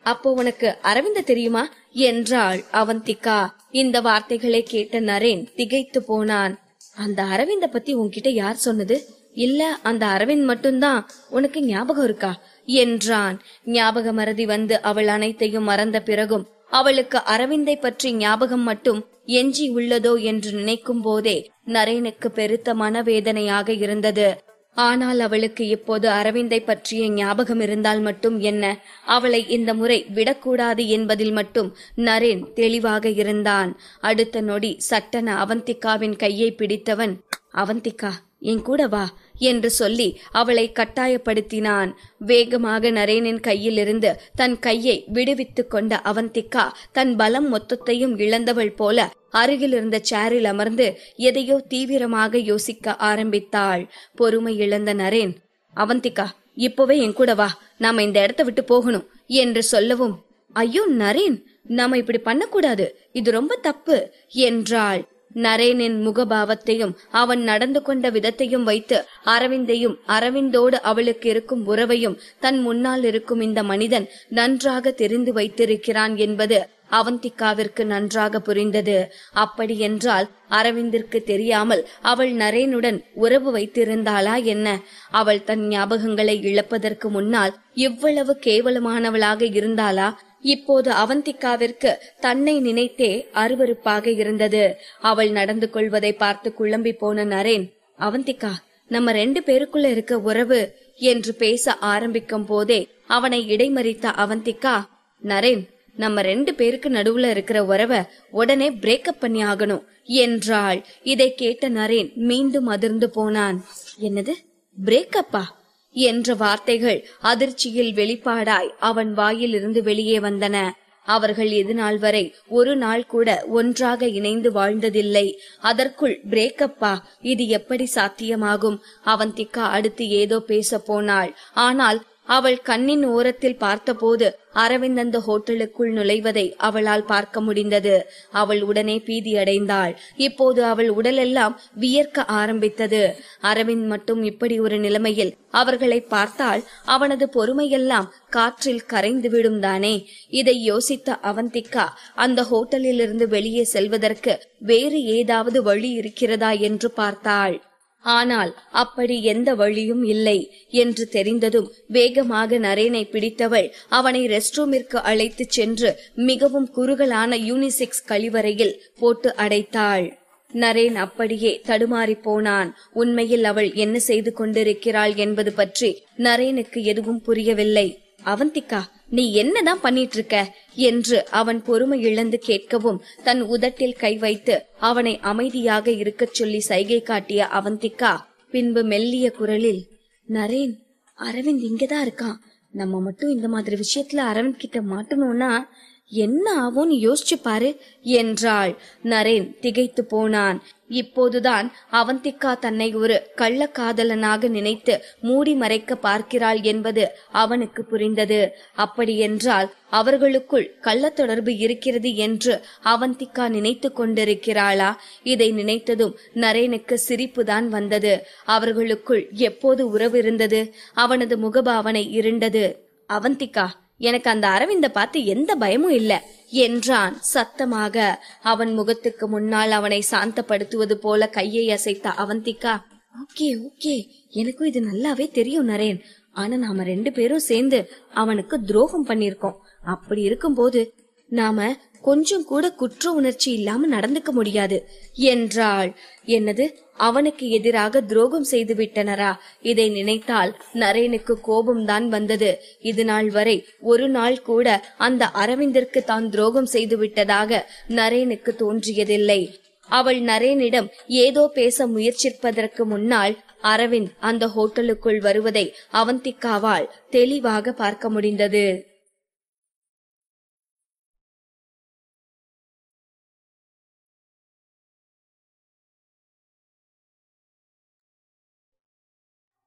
அப்போ உனக்கு அரவிந்த தெரியுமா என்றாள் அவந்திகா. இந்த வார்த்தைகளை கேட்ட நரேன் திகைத்து போனான். அந்த அரவிந்த பத்தி உன்கிட்ட யார் சொன்னது? இல்ல அந்த அரவிந்த் மட்டும்தான் உனக்கு ஞாபகம் இருக்கா என்றான். ஞாபக மறதி வந்து அவள் அனைத்தையும் மறந்த பிறகும் அவளுக்கு அரவிந்தை பற்றி ஞாபகம் மட்டும் எஞ்சி உள்ளதோ என்று நினைக்கும் போதே நரேனுக்கு பெருத்த மனவேதனையாக இருந்தது. ஆனால் அவளுக்கு இப்போது அரவிந்தை பற்றிய ஞாபகம் இருந்தால் மட்டும் என்ன, அவளை இந்த முறை விடக்கூடாது என்பதில் மட்டும் நரேன் தெளிவாக இருந்தான். அடுத்த நொடி சட்டென அவந்திகாவின் கையை பிடித்தவன், அவந்திகா, என் கூட வா என்று சொல்லி அவளை கட்டாயப்படுத்தினான். வேகமாக நரேனின் கையில் இருந்து தன் கையை விடுவித்துக் கொண்ட அவந்திகா தன் பலம் மொத்தத்தையும் இழந்தவள் போல அருகில் இருந்த சேரில் அமர்ந்து எதையோ தீவிரமாக யோசிக்க ஆரம்பித்தாள். பொறுமை இழந்த நரேன், அவந்திகா, இப்பவே என் கூட வா, நாம இந்த இடத்த விட்டு போகணும் என்று சொல்லவும், ஐயோ நரேன், நாம இப்படி பண்ணக்கூடாது, இது ரொம்ப தப்பு என்றாள். நரேனின் முகபாவத்தையும் அவன் நடந்து கொண்ட விதத்தையும் வைத்து அரவிந்தையும் அரவிந்தோடு அவளுக்கு இருக்கும் உறவையும் தன் முன்னால் இருக்கும் இந்த மனிதன் நன்றாக தெரிந்து வைத்திருக்கிறான் என்பது அவந்திகாவிற்கு நன்றாக புரிந்தது. அப்படி என்றால் அரவிந்திற்கு தெரியாமல் அவள் நரேனுடன் உறவு வைத்திருந்தாளா என்ன? அவள் தன் ஞாபகங்களை இழப்பதற்கு முன்னால் இவ்வளவு கேவலமானவளாக இருந்தாளா? இப்போது அவந்திகாவிற்கு தன்னை நினைத்தே அருவருப்பாக இருந்தது. அவள் நடந்து கொள்வதை பார்த்து குழம்பி போன நரேன், அவந்திகா, நம்ம 2 பேருக்குள்ள இருக்க உறவு என்று பேச ஆரம்பிக்கும் போதே அவனை இடைமறித்த அவந்திகா, நரேன், நம்ம 2 பேருக்கு நடுவுல இருக்கிற உறவை உடனே பிரேக்கப் பண்ணி ஆகணும் என்றாள். இதை கேட்ட நரேன் மீண்டும் அதிர்ந்து போனான். என்னது, பிரேக்கப்பா என்ற வார்த்தைகள் அதிர்ச்சியில் வெளிப்பாடாய் அவன் வாயிலிருந்து வெளியே வந்தன. அவர்கள் இதுநாள் வரை ஒரு நாள் கூட ஒன்றாக இணைந்து வாழ்ந்ததில்லை. அதற்குள் பிரேக்கப்பா? இது எப்படி சாத்தியமாகும்? அவந்திகா அடுத்து ஏதோ பேச போனாள். ஆனால் அவள் கண்ணின் ஓரத்தில் பார்த்தபோது அரவிந்த் அந்த ஹோட்டலுக்குள் நுழைவதை அவளால் பார்க்க முடிந்தது. அவள் உடனே பீதியடைந்தாள். இப்போது அவள் உடலெல்லாம் வியர்க்க ஆரம்பித்தது. அரவிந்த் மட்டும் இப்படி ஒரு நிலைமையில் அவர்களை பார்த்தால் அவனது பொறுமையெல்லாம் காற்றில் கரைந்து விடும் தானே. இதை யோசித்த அவந்திகா அந்த ஹோட்டலிலிருந்து வெளியே செல்வதற்கு வேறு ஏதாவது வழி இருக்கிறதா என்று பார்த்தாள். ஆனால் அப்படி எந்த வழியும் இல்லை என்று தெரிந்ததும் வேகமாக நரேனை பிடித்தவள் அவனை ரெஸ்ட் ரூமிற்கு அழைத்து சென்று மிகவும் குறுகலான யூனிசெக்ஸ் கழிவறையில் போட்டு அடைத்தாள். நரேன் அப்படியே தடுமாறி போனான். உண்மையில் அவள் என்ன செய்து கொண்டிருக்கிறாள் என்பது பற்றி நரேனுக்கு எதுவும் புரியவில்லை. அவந்திகா, நீ என்னதான் பண்ணிட்டு இருக்க என்று அவன் பொறுமை இழந்து கேட்கவும் தன் உதட்டில் கை வைத்து அவனை அமைதியாக இருக்கச் சொல்லி சைகை காட்டிய அவந்திகா பின்பு மெல்லிய குரலில், நரேன், அரவிந்த் இங்கதான் இருக்கான். நம்ம மட்டும் இந்த மாதிரி விஷயத்துல அரவிந்த் கிட்ட மாட்டணும்னா என்ன ஆகும்னு யோசிச்சு பாரு என்றாள். நரேன் திகைத்து போனான். இப்போதுதான் அவந்திகா தன்னை ஒரு கள்ளக்காதலனாக நினைத்து மூடி மறைக்க பார்க்கிறாள் என்பது அவனுக்கு புரிந்தது. அப்படியென்றால் அவர்களுக்குள் கள்ள தொடர்பு இருக்கிறது என்று அவந்திகா நினைத்து கொண்டிருக்கிறாளா? இதை நினைத்ததும் நரேனுக்கு சிரிப்புதான் வந்தது. அவர்களுக்குள் எப்போது உறவு இருந்தது? அவனது முகபாவனை இருண்டது. அவந்திகா, எனக்கு அந்த அரவிந்த பார்த்து எந்த பயமும் இல்ல என்றான் சத்தமாக. அவன் முகத்துக்கு முன்னால் அவனை சாந்தப்படுத்துவது போல கையை அசைத்த அவந்திகா, ஓகே ஓகே, எனக்கும் இது நல்லாவே தெரியும் நரேன். ஆனா நாம 2 பேரும் சேர்ந்து அவனுக்கு துரோகம் பண்ணிருக்கோம். அப்படி இருக்கும்போது நாம கொஞ்சம் கூட குற்ற உணர்ச்சி இல்லாம நடந்துக்க முடியாது என்றாள். என்னது, அவனுக்கு எதிராக துரோகம் செய்து விட்டனரா? இதை நினைத்தால் நரேனுக்கு கோபம்தான் வந்தது. இது நாள் வரை ஒரு நாள் கூட அந்த அரவிந்திற்கு தான் துரோகம் செய்து விட்டதாக நரேனுக்கு தோன்றியதில்லை. அவள் நரேனிடம் ஏதோ பேச முயற்சிப்பதற்கு முன்னால் அரவிந்த் அந்த ஹோட்டலுக்குள் வருவதை அவந்திகாவால் தெளிவாக பார்க்க முடிந்தது.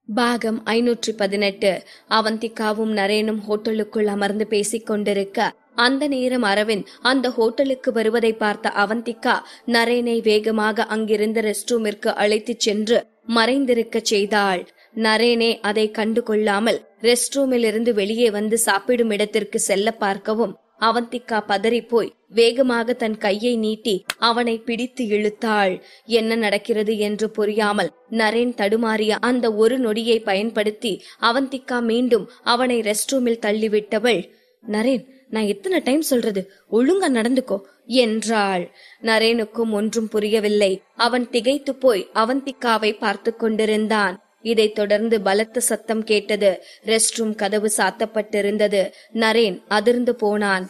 பாகம் 518. அவந்திகாவும் நரேனும் ஹோட்டலுக்குள் அமர்ந்து பேசிக் கொண்டிருக்க அந்த நேரம் அரவிந்த் அந்த ஹோட்டலுக்கு வருவதை பார்த்த அவந்திகா நரேனை வேகமாக அங்கிருந்த ரெஸ்ட் ரூமிற்கு அழைத்துச் சென்று மறைந்திருக்க செய்தாள். நரேனே அதை கண்டு கொள்ளாமல் ரெஸ்ட் ரூமில் இருந்து வெளியே வந்து சாப்பிடும் இடத்திற்கு செல்ல பார்க்கவும் அவந்திகா பதறி போய் வேகமாக தன் கையை நீட்டி அவனை பிடித்து இழுத்தாள். என்ன நடக்கிறது என்று புரியாமல் நரேன் தடுமாறிய அந்த ஒரு நொடியை பயன்படுத்தி அவந்திகா மீண்டும் அவனை ரெஸ்ட் ரூமில் தள்ளிவிட்டவள், நரேன், நான் எத்தனை டைம் சொல்றது, ஒழுங்கா நடந்துக்கோ என்றாள். நரேனுக்கும் ஒன்றும் புரியவில்லை. அவன் திகைத்து போய் அவந்திகாவை பார்த்து கொண்டிருந்தான். இதைத் தொடர்ந்து பலத்த சத்தம் கேட்டது. ரெஸ்ட் ரூம் கதவு சாத்தப்பட்டிருந்தது. நரேன் அதிர்ந்து போனான்.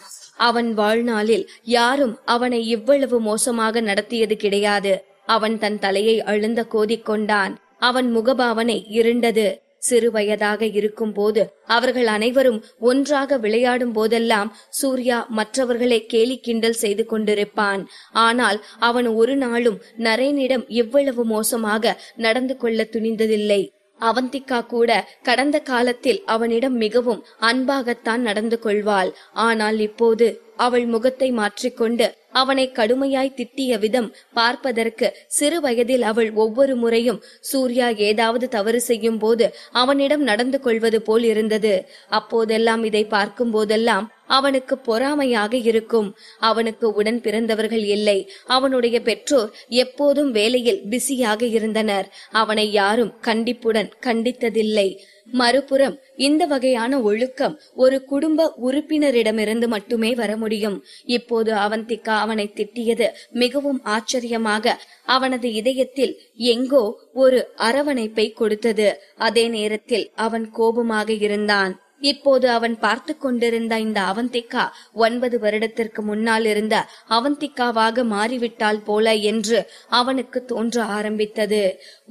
அவன் வாழ்நாளில் யாரும் அவனை இவ்வளவு மோசமாக நடத்தியது கிடையாது. அவன் தன் தலையை அழுந்த கோதிக்கொண்டான். அவன் முகபாவனை இருண்டது. சிறு வயதாக இருக்கும் போது அவர்கள் அனைவரும் ஒன்றாக விளையாடும் போதெல்லாம் சூர்யா மற்றவர்களை கேலி கிண்டல் செய்து கொண்டிருப்பான். ஆனால் அவன் ஒரு நாளும் நரேனிடம் இவ்வளவு மோசமாக நடந்து கொள்ள துணிந்ததில்லை. அவந்திகா கூட கடந்த காலத்தில் அவனிடம் மிகவும் அன்பாகத்தான் நடந்து கொள்வாள். ஆனால் இப்போது அவள் முகத்தை மாற்றிக்கொண்டு அவனை கடுமையாய் திட்டிய விதம் பார்ப்பதற்கு சிறு வயதில் அவள் ஒவ்வொரு முறையும் சூர்யா ஏதாவது தவறு செய்யும் போது அவனிடம் நடந்து கொள்வது போல் இருந்தது. அப்போதெல்லாம் இதை பார்க்கும் போதெல்லாம் அவனுக்கு பொறாமையாக இருக்கும். அவனுக்கு உடன் பிறந்தவர்கள் இல்லை. அவனுடைய பெற்றோர் எப்போதும் வேலையில் பிஸியாக இருந்தனர். அவனை யாரும் கண்டிப்புடன் கண்டித்ததில்லை. மறுபுறம் இந்த வகையான ஒழுக்கம் ஒரு குடும்ப உறுப்பினரிடமிருந்து மட்டுமே வர முடியும். இப்போது அவந்திகா அவனை திட்டியது மிகவும் ஆச்சரியமாக அவனது இதயத்தில் எங்கோ ஒரு அரவணைப்பை கொடுத்தது. அதே நேரத்தில் அவன் கோபமாக இருந்தான். இப்போது அவன் பார்த்து கொண்டிருந்த இந்த அவந்திகா 9 வருடத்திற்கு முன்னால் இருந்த அவந்திகாவாக மாறிவிட்டாள் போல என்று அவனுக்கு தோன்ற ஆரம்பித்தது.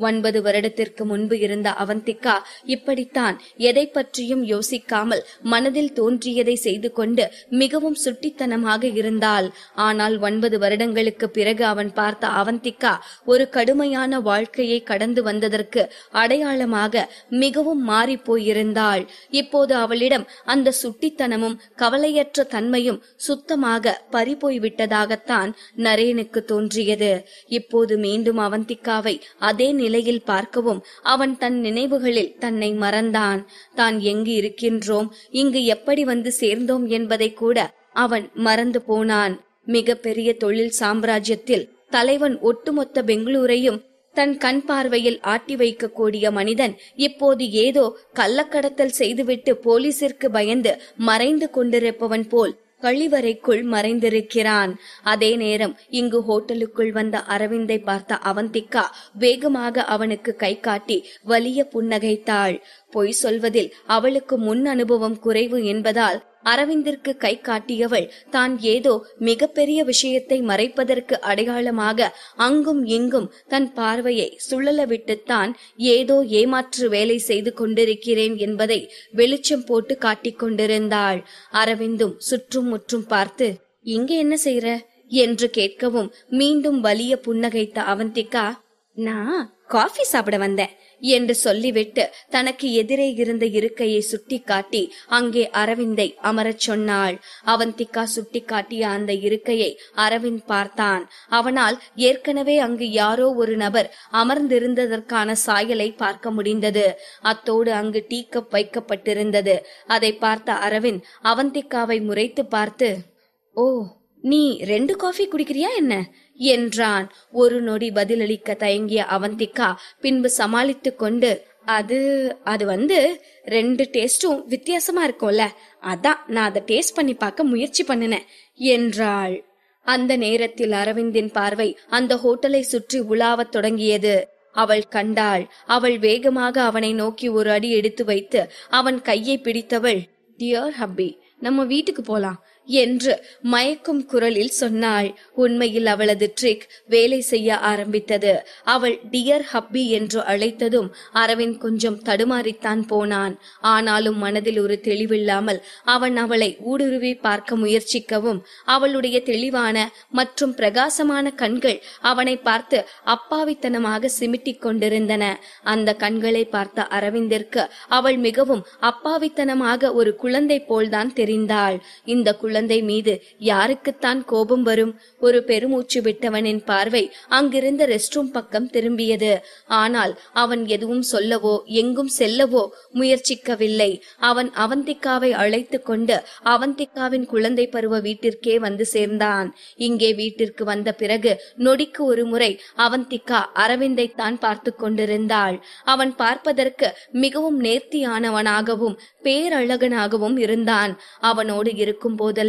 9 வருடத்திற்கு முன்பு இருந்த அவந்திகா இப்படித்தான் எதை பற்றியும் யோசிக்காமல் மனதில் தோன்றியதை செய்து கொண்டு மிகவும் சுட்டித்தனமாக இருந்தாள். ஆனால் 9 வருடங்களுக்கு பிறகு அவன் பார்த்த அவந்திகா ஒரு கடுமையான வாழ்க்கையை கடந்து வந்ததற்கு அடையாளமாக மிகவும் மாறி போயிருந்தாள். இப்போது அவளிடம் அந்த சுட்டித்தனமும் கவலையற்ற தன்மையும் சுத்தமாக பறிபோய் விட்டதாகத்தான் நரேனுக்கு தோன்றியது. இப்போது மீண்டும் அவந்திகாவை அதே நிலையில் பார்க்கவும் அவன் தன் நினைவுகளில் தன்னை மறந்தான். தான் எங்கு இருக்கின்றோம், இங்கு எப்படி வந்து சேர்ந்தோம் என்பதை கூட அவன் மறந்து போனான். மிக பெரிய தொழில் சாம்ராஜ்யத்தில் தலைவன் ஒட்டுமொத்த பெங்களூரையும் தன் கண் பார்வையில் ஆட்டி வைக்கக்கூடிய மனிதன் இப்போது ஏதோ கள்ளக்கடத்தல் செய்துவிட்டு போலீசிற்கு பயந்து மறைந்து கொண்டிருப்பவன் போல் கழிவறைக்குள் மறைந்திருக்கிறான். அதே நேரம் இங்கு ஹோட்டலுக்குள் வந்த அரவிந்தை பார்த்த அவந்திகா வேகமாக அவனுக்கு கை காட்டி வலிய புன்னகைத்தாள். பொய் சொல்வதில் அவளுக்கு முன் அனுபவம் குறைவு என்பதால் அரவிந்திற்கு கை காட்டியவள் தான் ஏதோ மிகப்பெரிய விஷயத்தை மறைப்பதற்கு அடையாளமாக அங்கும் இங்கும் தன் பார்வையை சுழல விட்டுத்தான் ஏதோ ஏமாற்று வேலை செய்து கொண்டிருக்கிறேன் என்பதை வெளிச்சம் போட்டு காட்டிக் கொண்டிருந்தாள். அரவிந்தும் சுற்றும் முற்றும் பார்த்து, இங்க என்ன செய்யற என்று கேட்கவும் மீண்டும் வலிய புன்னகைத்த அவந்திகா, நான் காஃபி சாப்பிட வந்தேன் என்று சொல்லிவிட்டு தனக்கு எதிரே இருந்த இருக்கையை சுட்டி காட்டி அங்கே அரவிந்தை அமரச் சொன்னாள். அவந்திகா சுட்டி காட்டிய அந்த இருக்கையை அரவிந்த் பார்த்தான். அவனால் ஏற்கனவே அங்கு யாரோ ஒரு நபர் அமர்ந்திருந்ததற்கான சாயலை பார்க்க முடிந்தது. அத்தோடு அங்கு டீ கப் வைக்கப்பட்டிருந்தது. அதை பார்த்த அரவிந்த் அவந்திகாவை முறைத்து பார்த்து, ஓ, நீ 2 காஃபி குடிக்கிறியா என்ன என்றான். ஒரு நொடி பதிலளிக்க தயங்கிய அவந்திகா பின்பு சமாளித்து கொண்டு, அது 2 டேஸ்டும் வித்தியாசமா இருக்கும்ல, அதான் நான் அதை டேஸ்ட் பண்ணி பார்க்க முயற்சி பண்ணினேன் என்றாள். அந்த நேரத்தில் அரவிந்தின் பார்வை அந்த ஹோட்டலை சுற்றி உலாவத் தொடங்கியது. அவள் கண்டாள். அவள் வேகமாக அவனை நோக்கி ஒரு அடி எடுத்து வைத்து அவன் கையை பிடித்தவள், டியர் ஹப்பி, நம்ம வீட்டுக்கு போலாம் என்று மயக்கும் குரலில் சொன்னாள். உண்மையில் அவளது ட்ரிக் வேலை செய்ய ஆரம்பித்தது. அவள் டியர் ஹப்பி என்று அழைத்ததும் அரவிந்த் கொஞ்சம் தடுமாறித்தான் போனான். ஆனாலும் மனதில் ஒரு தெளிவில்லாமல் அவன் அவளை ஊடுருவி பார்க்க முயற்சிக்கவும் அவளுடைய தெளிவான மற்றும் பிரகாசமான கண்கள் அவனை பார்த்து அப்பாவித்தனமாக சிமிட்டிக் கொண்டிருந்தன. அந்த கண்களை பார்த்த அரவிந்திற்கு அவள் மிகவும் அப்பாவித்தனமாக ஒரு குழந்தை போல்தான் தெரிந்தாள். இந்த குழந்தை மீது யாருக்குத்தான் கோபம் வரும்? ஒரு பெருமூச்சு விட்டவனின் பார்வை அங்கிருந்த ரெஸ்ட் ரூம் பக்கம் திரும்பியது. ஆனால் அவன் எதுவும் சொல்லவோ எங்கும் செல்லவோ முயற்சிக்கவில்லை. அவன் அவந்திகாவை அழைத்து கொண்டு அவந்திகாவின் குழந்தை பருவ வீட்டிற்கே வந்து சேர்ந்தான். இங்கே வீட்டிற்கு வந்த பிறகு நொடிக்கு ஒரு முறை அவந்திகா அரவிந்தை தான் பார்த்து கொண்டிருந்தாள். அவன் பார்ப்பதற்கு மிகவும் நேர்த்தியானவனாகவும் பேரழகனாகவும் இருந்தான். அவனோடு இருக்கும் போதெல்லாம்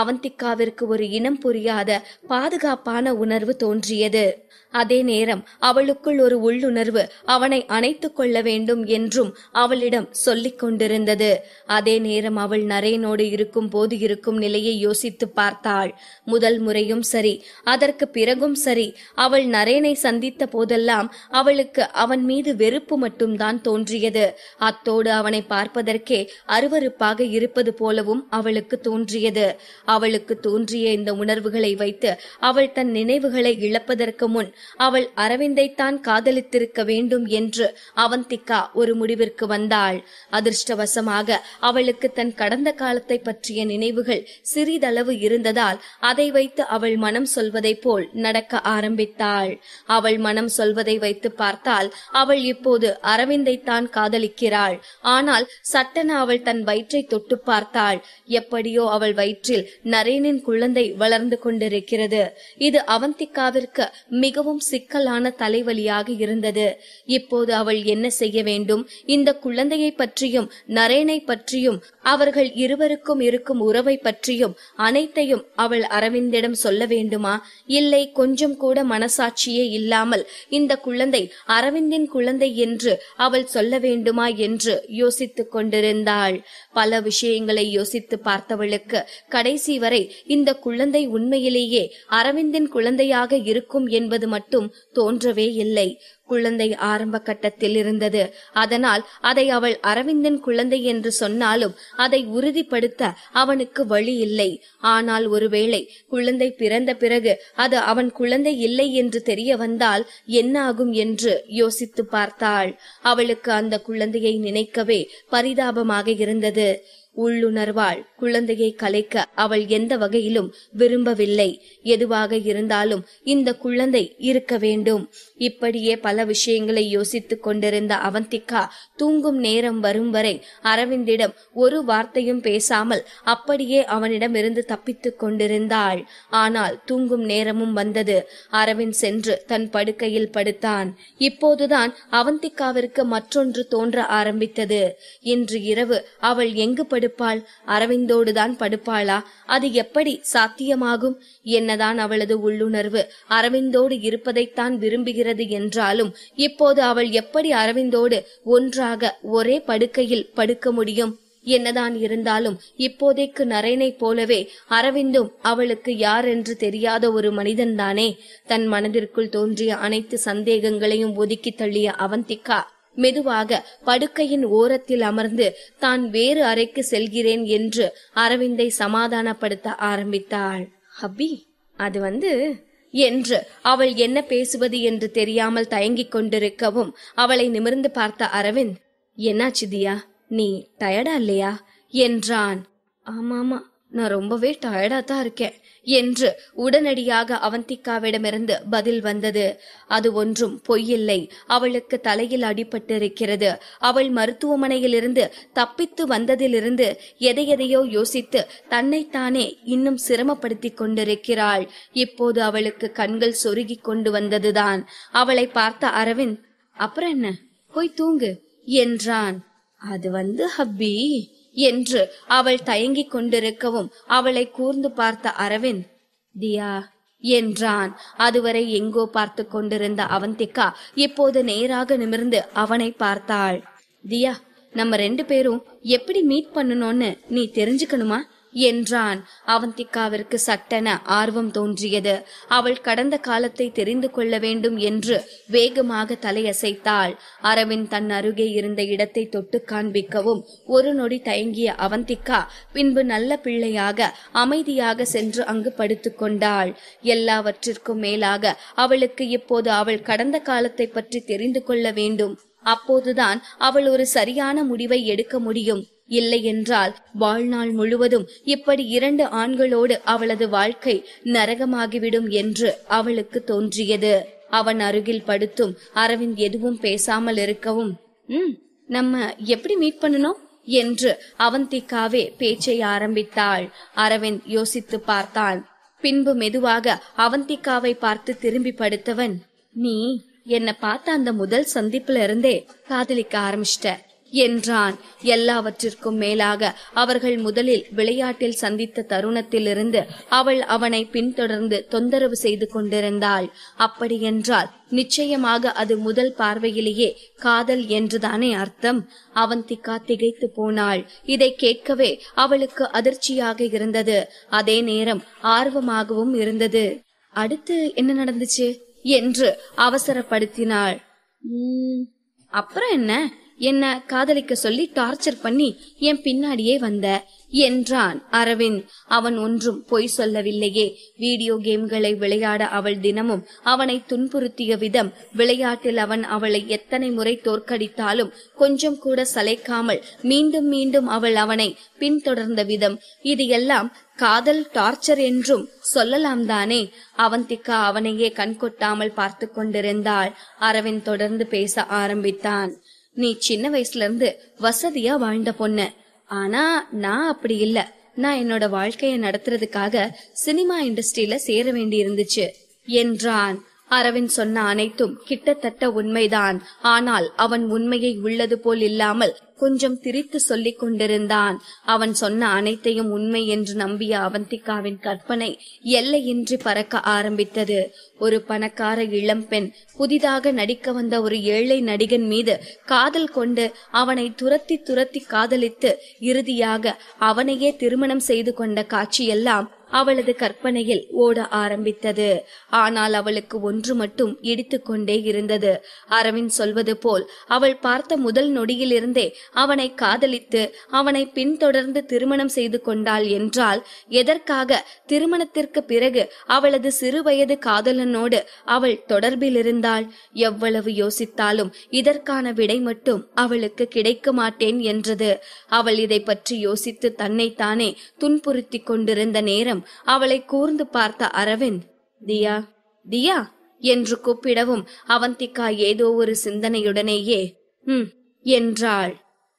அவந்திகாவிற்கு ஒரு இனம் புரியாத பாதுகாப்பான உணர்வு தோன்றியது. அதே நேரம் அவளுக்குள் ஒரு உள்ளுணர்வு அவனை அணைத்துக் கொள்ள வேண்டும் என்றும் அவளிடம் சொல்லிக் கொண்டிருந்தது. அதே நேரம் அவள் நரேனோடு இருக்கும் போது இருக்கும் நிலையை யோசித்து பார்த்தாள். முதல் முறையும் சரி, அதற்கு பிறகும் சரி, அவள் நரேனை சந்தித்த போதெல்லாம் அவளுக்கு அவன் மீது வெறுப்பு மட்டும்தான் தோன்றியது. அத்தோடு அவனை பார்ப்பதற்கே அருவருப்பாக இருப்பது போலவும் அவளுக்கு தோன்றியது. அவளுக்கு தோன்றிய இந்த உணர்வுகளை வைத்து அவள் தன் நினைவுகளை இழப்பதற்கு முன் அவள் அரவிந்தைத்தான் காதலித்திருக்க வேண்டும் என்று அவந்திகா ஒரு முடிவிற்கு வந்தாள். அதிர்ஷ்டவசமாக அவளுக்கு தன் கடந்த காலத்தை பற்றிய நினைவுகள் சிறிதளவு இருந்ததால் அதை வைத்து அவள் மனம் சொல்வதை போல் நடக்க ஆரம்பித்தாள். அவள் மனம் சொல்வதை வைத்து பார்த்தால் அவள் இப்போது அரவிந்தைத்தான் காதலிக்கிறாள். ஆனால் சட்டென அவள் தன் வயிற்றை தொட்டு பார்த்தாள். எப்படியோ அவள் வயிற்றில் நரேனின் குழந்தை வளர்ந்து கொண்டிருக்கிறது. இது அவந்திகாவிற்கு மிகவும் சிக்கலான தலைவலியாக இருந்தது. இப்போது அவள் என்ன செய்ய வேண்டும்? இந்த குழந்தையை பற்றியும் நரேனை பற்றியும் அவர்கள் இருவருக்கும் இருக்கும் உறவை பற்றியும் அனைத்தையும் அவள் அரவிந்திடம் சொல்ல வேண்டுமா? இல்லை கொஞ்சம் கூட மனசாட்சியே இல்லாமல் இந்த குழந்தை அரவிந்தின் குழந்தை என்று அவள் சொல்ல வேண்டுமா என்று யோசித்துக் கொண்டிருந்தாள். பல விஷயங்களை யோசித்து பார்த்தவளுக்கு கடைசி வரை இந்த குழந்தை உண்மையிலேயே அரவிந்தின் குழந்தையாக இருக்கும் என்பது மட்டும் தோன்றவே இல்லை. குழந்தை ஆரம்ப கட்டத்தில் இருந்தது. அதனால் அதை அவள் அரவிந்தின் குழந்தை என்று சொன்னாலும் அதை உறுதிப்படுத்த அவனுக்கு வழி இல்லை. ஆனால் ஒருவேளை குழந்தை பிறந்த பிறகு அது அவன் குழந்தை இல்லை என்று தெரிய வந்தால் என்ன ஆகும் என்று யோசித்து பார்த்தாள். அவளுக்கு அந்த குழந்தையை நினைக்கவே பரிதாபமாக இருந்தது. உள்ளுணர்வாள் குழந்தையை கலைக்க அவள் எந்த வகையிலும் விரும்பவில்லை. எதுவாக இருந்தாலும் இந்த குழந்தை இருக்க வேண்டும். இப்படியே பல விஷயங்களை யோசித்துக் கொண்டிருந்த அவந்திகா தூங்கும் நேரம் வரும் வரை அரவிந்திடம் ஒரு வார்த்தையும் பேசாமல் அப்படியே அவனிடமிருந்து தப்பித்துக் கொண்டிருந்தாள். ஆனால் தூங்கும் நேரமும் வந்தது. அரவிந்த் சென்று தன் படுக்கையில் படுத்தான். இப்போதுதான் அவந்திகாவிற்கு மற்றொன்று தோன்ற ஆரம்பித்தது. இன்று இரவு அவள் எங்கு படுப்பாள்? அரவிந்தோடுதான் படுப்பாளா? அது எப்படி சாத்தியமாகும்? என்னதான் அவளது உள்ளுணர்வு அரவிந்தோடு இருப்பதைத்தான் விரும்புகிறது என்றாலும் இப்போது அவள் எப்படி அரவிந்தோடு ஒன்றாக ஒரே படுக்கையில் படுக்க முடியும்? என்னதான் இருந்தாலும் இப்போதைக்கு நரேனை போலவே அரவிந்தும் அவளுக்கு யார் என்று தெரியாத ஒரு மனிதன்தானே. தன் மனதிற்குள் தோன்றிய அனைத்து சந்தேகங்களையும் ஒதுக்கி தள்ளிய அவந்திகா மெதுவாக படுக்கையின் ஓரத்தில் அமர்ந்து தான் வேறு அறைக்கு செல்கிறேன் என்று அரவிந்தை சமாதானப்படுத்த ஆரம்பித்தாள். ஹப்பி, அது என்று அவள் என்ன பேசுவது என்று தெரியாமல் தயங்கிக் கொண்டிருக்கவும் அவளை நிமிர்ந்து பார்த்த அரவிந்த், என்னாச்சு தியா, நீ டயர்டா இல்லையா என்றான். ஆமாமா, நான் ரொம்பவே டயர்டா தான் இருக்கேன் என்று உடனடியாக அவந்திகாவிடமிருந்து பதில் வந்தது. அது ஒன்றும் பொய்யில்லை. அவளுக்கு தலையில் அடிபட்டிருக்கிறது. அவள் மருத்துவமனையிலிருந்து தப்பித்து வந்ததிலிருந்து எதையெதையோ யோசித்து தன்னைத்தானே இன்னும் சிரமப்படுத்தி கொண்டிருக்கிறாள். இப்போது அவளுக்கு கண்கள் சொருகி கொண்டு வந்ததுதான். அவளை பார்த்த அரவிந்த், அப்புறம் என்ன, போய் தூங்கு என்றான். அது ஹப்பி என்று அவள் தயங்கிக் கொண்டிருக்கவும் அவளை கூர்ந்து பார்த்த அரவிந்த், தியா என்றான். அதுவரை எங்கோ பார்த்து கொண்டிருந்த அவந்திகா இப்போது நேராக நிமிர்ந்து அவனை பார்த்தாள். தியா, நம்ம 2 பேரும் எப்படி மீட் பண்ணணும்னு நீ தெரிஞ்சுக்கணுமா என்றான். அவந்திகாவிற்கு சட்டென ஆர்வம் தோன்றியது. அவள் கடந்த காலத்தை தெரிந்து கொள்ள வேண்டும் என்று வேகமாக தலையசைத்தாள். அரவிந்த் தன் அருகே இருந்த இடத்தை தொட்டு காண்பிக்கவும் ஒரு நொடி தயங்கிய அவந்திகா பின்பு நல்ல பிள்ளையாக அமைதியாக சென்று அங்கு படுத்துக் கொண்டாள். எல்லாவற்றிற்கும் மேலாக அவளுக்கு இப்போது அவள் கடந்த காலத்தை பற்றி தெரிந்து கொள்ள வேண்டும். அப்போதுதான் அவள் ஒரு சரியான முடிவை எடுக்க முடியும். இல்லை என்றால் வாழ்நாள் முழுவதும் இப்படி 2 ஆண்களோடு அவளது வாழ்க்கை நரகமாகிவிடும் என்று அவளுக்கு தோன்றியது. அவன் அருகில் படுத்தும் அரவிந்த் எதுவும் பேசாமல் இருக்கவும், நம்ம எப்படி மீட் பண்ணணும் என்று அவந்திகாவே பேச்சை ஆரம்பித்தாள். அரவிந்த் யோசித்து பார்த்தான். பின்பு மெதுவாக அவந்திகாவை பார்த்து திரும்பி படுத்தவன், நீ என்ன பார்த்த அந்த முதல் சந்திப்புல இருந்தே காதலிக்க ஆரம்பிச்சிட்ட என்றான். எல்லாவற்றிற்கும் மேலாக அவர்கள் முதலில் விளையாட்டில் சந்தித்த தருணத்திலிருந்து அவள் அவனை பின்தொடர்ந்து தொந்தரவு செய்து கொண்டிருந்தாள். அப்படியென்றால் நிச்சயமாக அது முதல் பார்வையிலேயே காதல் என்றுதானே அர்த்தம். அவந்திகா திகைத்து போனாள். இதை கேட்கவே அவளுக்கு அதிர்ச்சியாக இருந்தது, அதே நேரம் ஆர்வமாகவும் இருந்தது. அடுத்து என்ன நடந்துச்சு என்று அவசரப்படுத்தினாள். அப்புறம் என்ன காதலிக்க சொல்லி டார்ச்சர் பண்ணி என் பின்னாடியே வந்த என்றான் அரவிந்த். அவன் ஒன்றும் பொய் சொல்லவில்லையே. வீடியோ கேம்களை விளையாட அவள் தினமும் அவனை துன்புறுத்திய விதம், விளையாட்டில் அவன் அவளை எத்தனை முறை தோற்கடித்தாலும் கொஞ்சம் கூட சளைக்காமல் மீண்டும் மீண்டும் அவள் அவனை பின்தொடர்ந்த விதம், இது எல்லாம் காதல் டார்ச்சர் என்றும் சொல்லலாம் தானே. அவந்திகா அவனையே கண்கொட்டாமல் பார்த்து கொண்டிருந்தாள். அரவிந்த் தொடர்ந்து பேச ஆரம்பித்தான். நீ சின்ன வயசுல இருந்து வசதியா வாழ்ந்த பொண்ணு. ஆனா நான் அப்படி இல்ல. நான் என்னோட வாழ்க்கைய நடத்துறதுக்காக சினிமா இண்டஸ்ட்ரியில சேர வேண்டி இருந்துச்சு என்றான். அரவிந்த் சொன்ன அனைத்தும் கிட்டத்தட்ட உண்மைதான். ஆனால் அவன் உண்மையை உள்ளது போல் இல்லாமல் கொஞ்சம் திரித்து சொல்லிக் கொண்டிருந்தான். அவன் சொன்ன அனைத்தையும் உண்மை என்று நம்பிய அவந்திகாவின் கற்பனை எல்லையின்றி பறக்க ஆரம்பித்தது. ஒரு பணக்கார இளம்பெண் புதிதாக நடிக்க வந்த ஒரு ஏழை நடிகன் மீது காதல் கொண்டு அவனை துரத்தி துரத்தி காதலித்து இறுதியாக அவனையே திருமணம் செய்து கொண்ட காட்சியெல்லாம் அவளது கற்பனையில் ஓட ஆரம்பித்தது. ஆனால் அவளுக்கு ஒன்று மட்டும் இடித்து கொண்டே இருந்தது. அரவிந்த் சொல்வது போல் அவள் பார்த்த முதல் நொடியிலிருந்தே அவனை காதலித்து அவனை பின்தொடர்ந்து திருமணம் செய்து கொண்டாள் என்றால் எதற்காக திருமணத்திற்கு பிறகு அவளது சிறுவயது காதலனோடு அவள் தொடர்பில் இருந்தாள்? எவ்வளவு யோசித்தாலும் இதற்கான விடை மட்டும் அவளுக்கு கிடைக்க மாட்டேன் என்றது. அவள் இதை பற்றி யோசித்து தன்னைத்தானே துன்புறுத்தி கொண்டிருந்த நேரம் அவளை கூர்ந்து பார்த்த அரவிந்த், தியா தியா என்று கூப்பிடவும் அவந்திகா ஏதோ ஒரு சிந்தனையுடனேயே என்றாள்.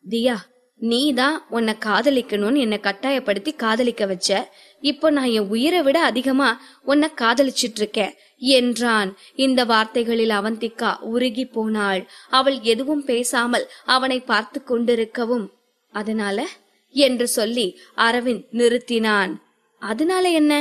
தியா, நீதான் உன்னை காதலிக்கணும்னு என்னை கட்டாயப்படுத்தி காதலிக்க வச்ச. இப்போ நான் என் உயிரை விட அதிகமா உன்னை காதலிச்சிட்டு இருக்கேன் என்றான். இந்த வார்த்தைகளில் அவந்திகா உருகி போனாள். அவள் எதுவும் பேசாமல் அவனை பார்த்து கொண்டிருக்கவும், அதனால என்று சொல்லி அரவிந்த் நிறுத்தினான். அதனால என்ன